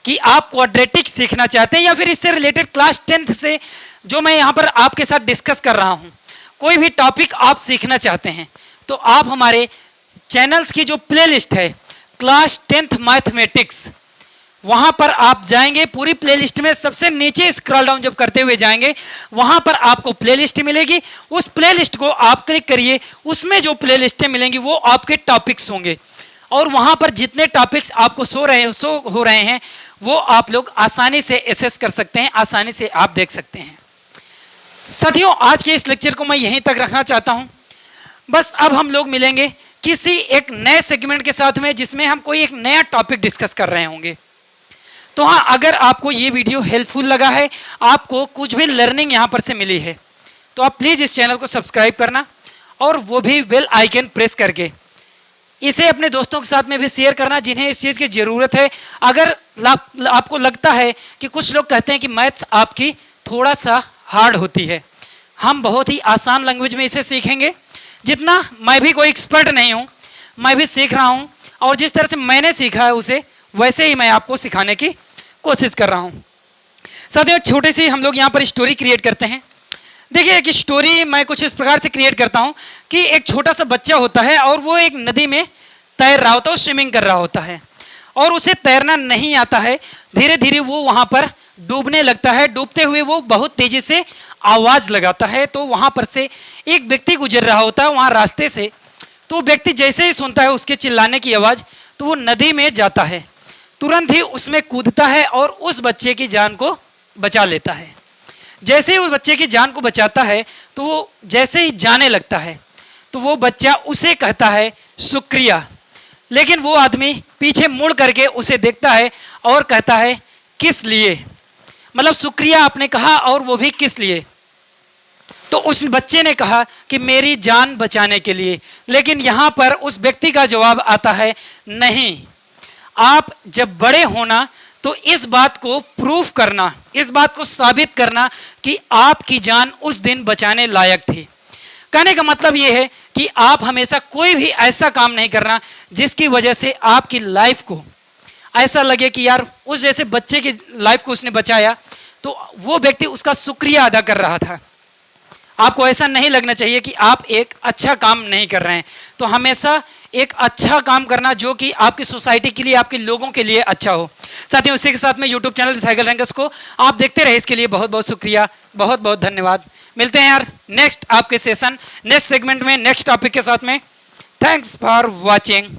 कि आप क्वाड्रेटिक सीखना चाहते हैं या फिर इससे रिलेटेड क्लास 10th से जो मैं यहाँ पर आपके साथ डिस्कस कर रहा हूँ, कोई भी टॉपिक आप सीखना चाहते हैं, तो आप हमारे चैनल्स की जो प्लेलिस्ट है क्लास 10th मैथमेटिक्स, वहाँ पर आप जाएंगे, पूरी प्लेलिस्ट में सबसे नीचे स्क्रॉल डाउन जब करते हुए जाएंगे वहाँ पर आपको प्लेलिस्ट मिलेगी। उस प्लेलिस्ट को आप क्लिक करिए, उसमें जो प्लेलिस्टें मिलेंगी वो आपके टॉपिक्स होंगे और वहाँ पर जितने टॉपिक्स आपको शो हो रहे हैं वो आप लोग आसानी से एसेस कर सकते हैं, आसानी से आप देख सकते हैं। साथियों, आज के इस लेक्चर को मैं यहीं तक रखना चाहता हूँ। बस अब हम लोग मिलेंगे किसी एक नए सेगमेंट के साथ में जिसमें हम कोई एक नया टॉपिक डिस्कस कर रहे होंगे। तो हाँ, अगर आपको ये वीडियो हेल्पफुल लगा है, आपको कुछ भी लर्निंग यहाँ पर से मिली है, तो आप प्लीज़ इस चैनल को सब्सक्राइब करना और वो भी बेल आइकन प्रेस करके इसे अपने दोस्तों के साथ में भी शेयर करना जिन्हें इस चीज़ की ज़रूरत है। अगर आपको लगता है कि कुछ लोग कहते हैं कि मैथ्स आपकी थोड़ा सा हार्ड होती है, हम बहुत ही आसान लैंग्वेज में इसे सीखेंगे। जितना मैं भी कोई एक्सपर्ट नहीं हूँ, मैं भी सीख रहा हूँ और जिस तरह से मैंने सीखा है उसे वैसे ही मैं आपको सिखाने की कोशिश कर रहा हूँ। साथियों, छोटी सी हम लोग यहाँ पर स्टोरी क्रिएट करते हैं। देखिए कि स्टोरी मैं कुछ इस प्रकार से क्रिएट करता हूँ कि एक छोटा सा बच्चा होता है और वो एक नदी में तैर रहा होता है, स्विमिंग कर रहा होता है और उसे तैरना नहीं आता है। धीरे धीरे वो वहाँ पर डूबने लगता है। डूबते हुए वो बहुत तेज़ी से आवाज़ लगाता है। तो वहाँ पर से एक व्यक्ति गुजर रहा होता है वहाँ रास्ते से। तो व्यक्ति जैसे ही सुनता है उसके चिल्लाने की आवाज़, तो वो नदी में जाता है, तुरंत ही उसमें कूदता है और उस बच्चे की जान को बचा लेता है। जैसे ही उस बच्चे की जान को बचाता है तो वो जैसे ही जाने लगता है तो वो बच्चा उसे कहता है शुक्रिया, लेकिन वो आदमी पीछे मुड़ करके उसे देखता है और कहता है किस लिए, मतलब शुक्रिया आपने कहा और वो भी किस लिए। तो उस बच्चे ने कहा कि मेरी जान बचाने के लिए। लेकिन यहाँ पर उस व्यक्ति का जवाब आता है नहीं, आप जब बड़े होना तो इस बात को प्रूफ करना, इस बात को साबित करना कि आपकी जान उस दिन बचाने लायक थी। कहने का मतलब ये है कि आप हमेशा कोई भी ऐसा काम नहीं करना जिसकी वजह से आपकी लाइफ को ऐसा लगे कि यार उस जैसे बच्चे की लाइफ को उसने बचाया तो वो व्यक्ति उसका शुक्रिया अदा कर रहा था। आपको ऐसा नहीं लगना चाहिए कि आप एक अच्छा काम नहीं कर रहे हैं। तो हमेशा एक अच्छा काम करना जो कि आपकी सोसाइटी के लिए, आपके लोगों के लिए अच्छा हो। साथियों, इसी के साथ में यूट्यूब चैनल रिसाइकल रैंकर्स को आप देखते रहे, इसके लिए बहुत बहुत शुक्रिया, बहुत बहुत धन्यवाद। मिलते हैं यार नेक्स्ट आपके सेशन, नेक्स्ट सेगमेंट में, नेक्स्ट टॉपिक के साथ में। Thanks for watching.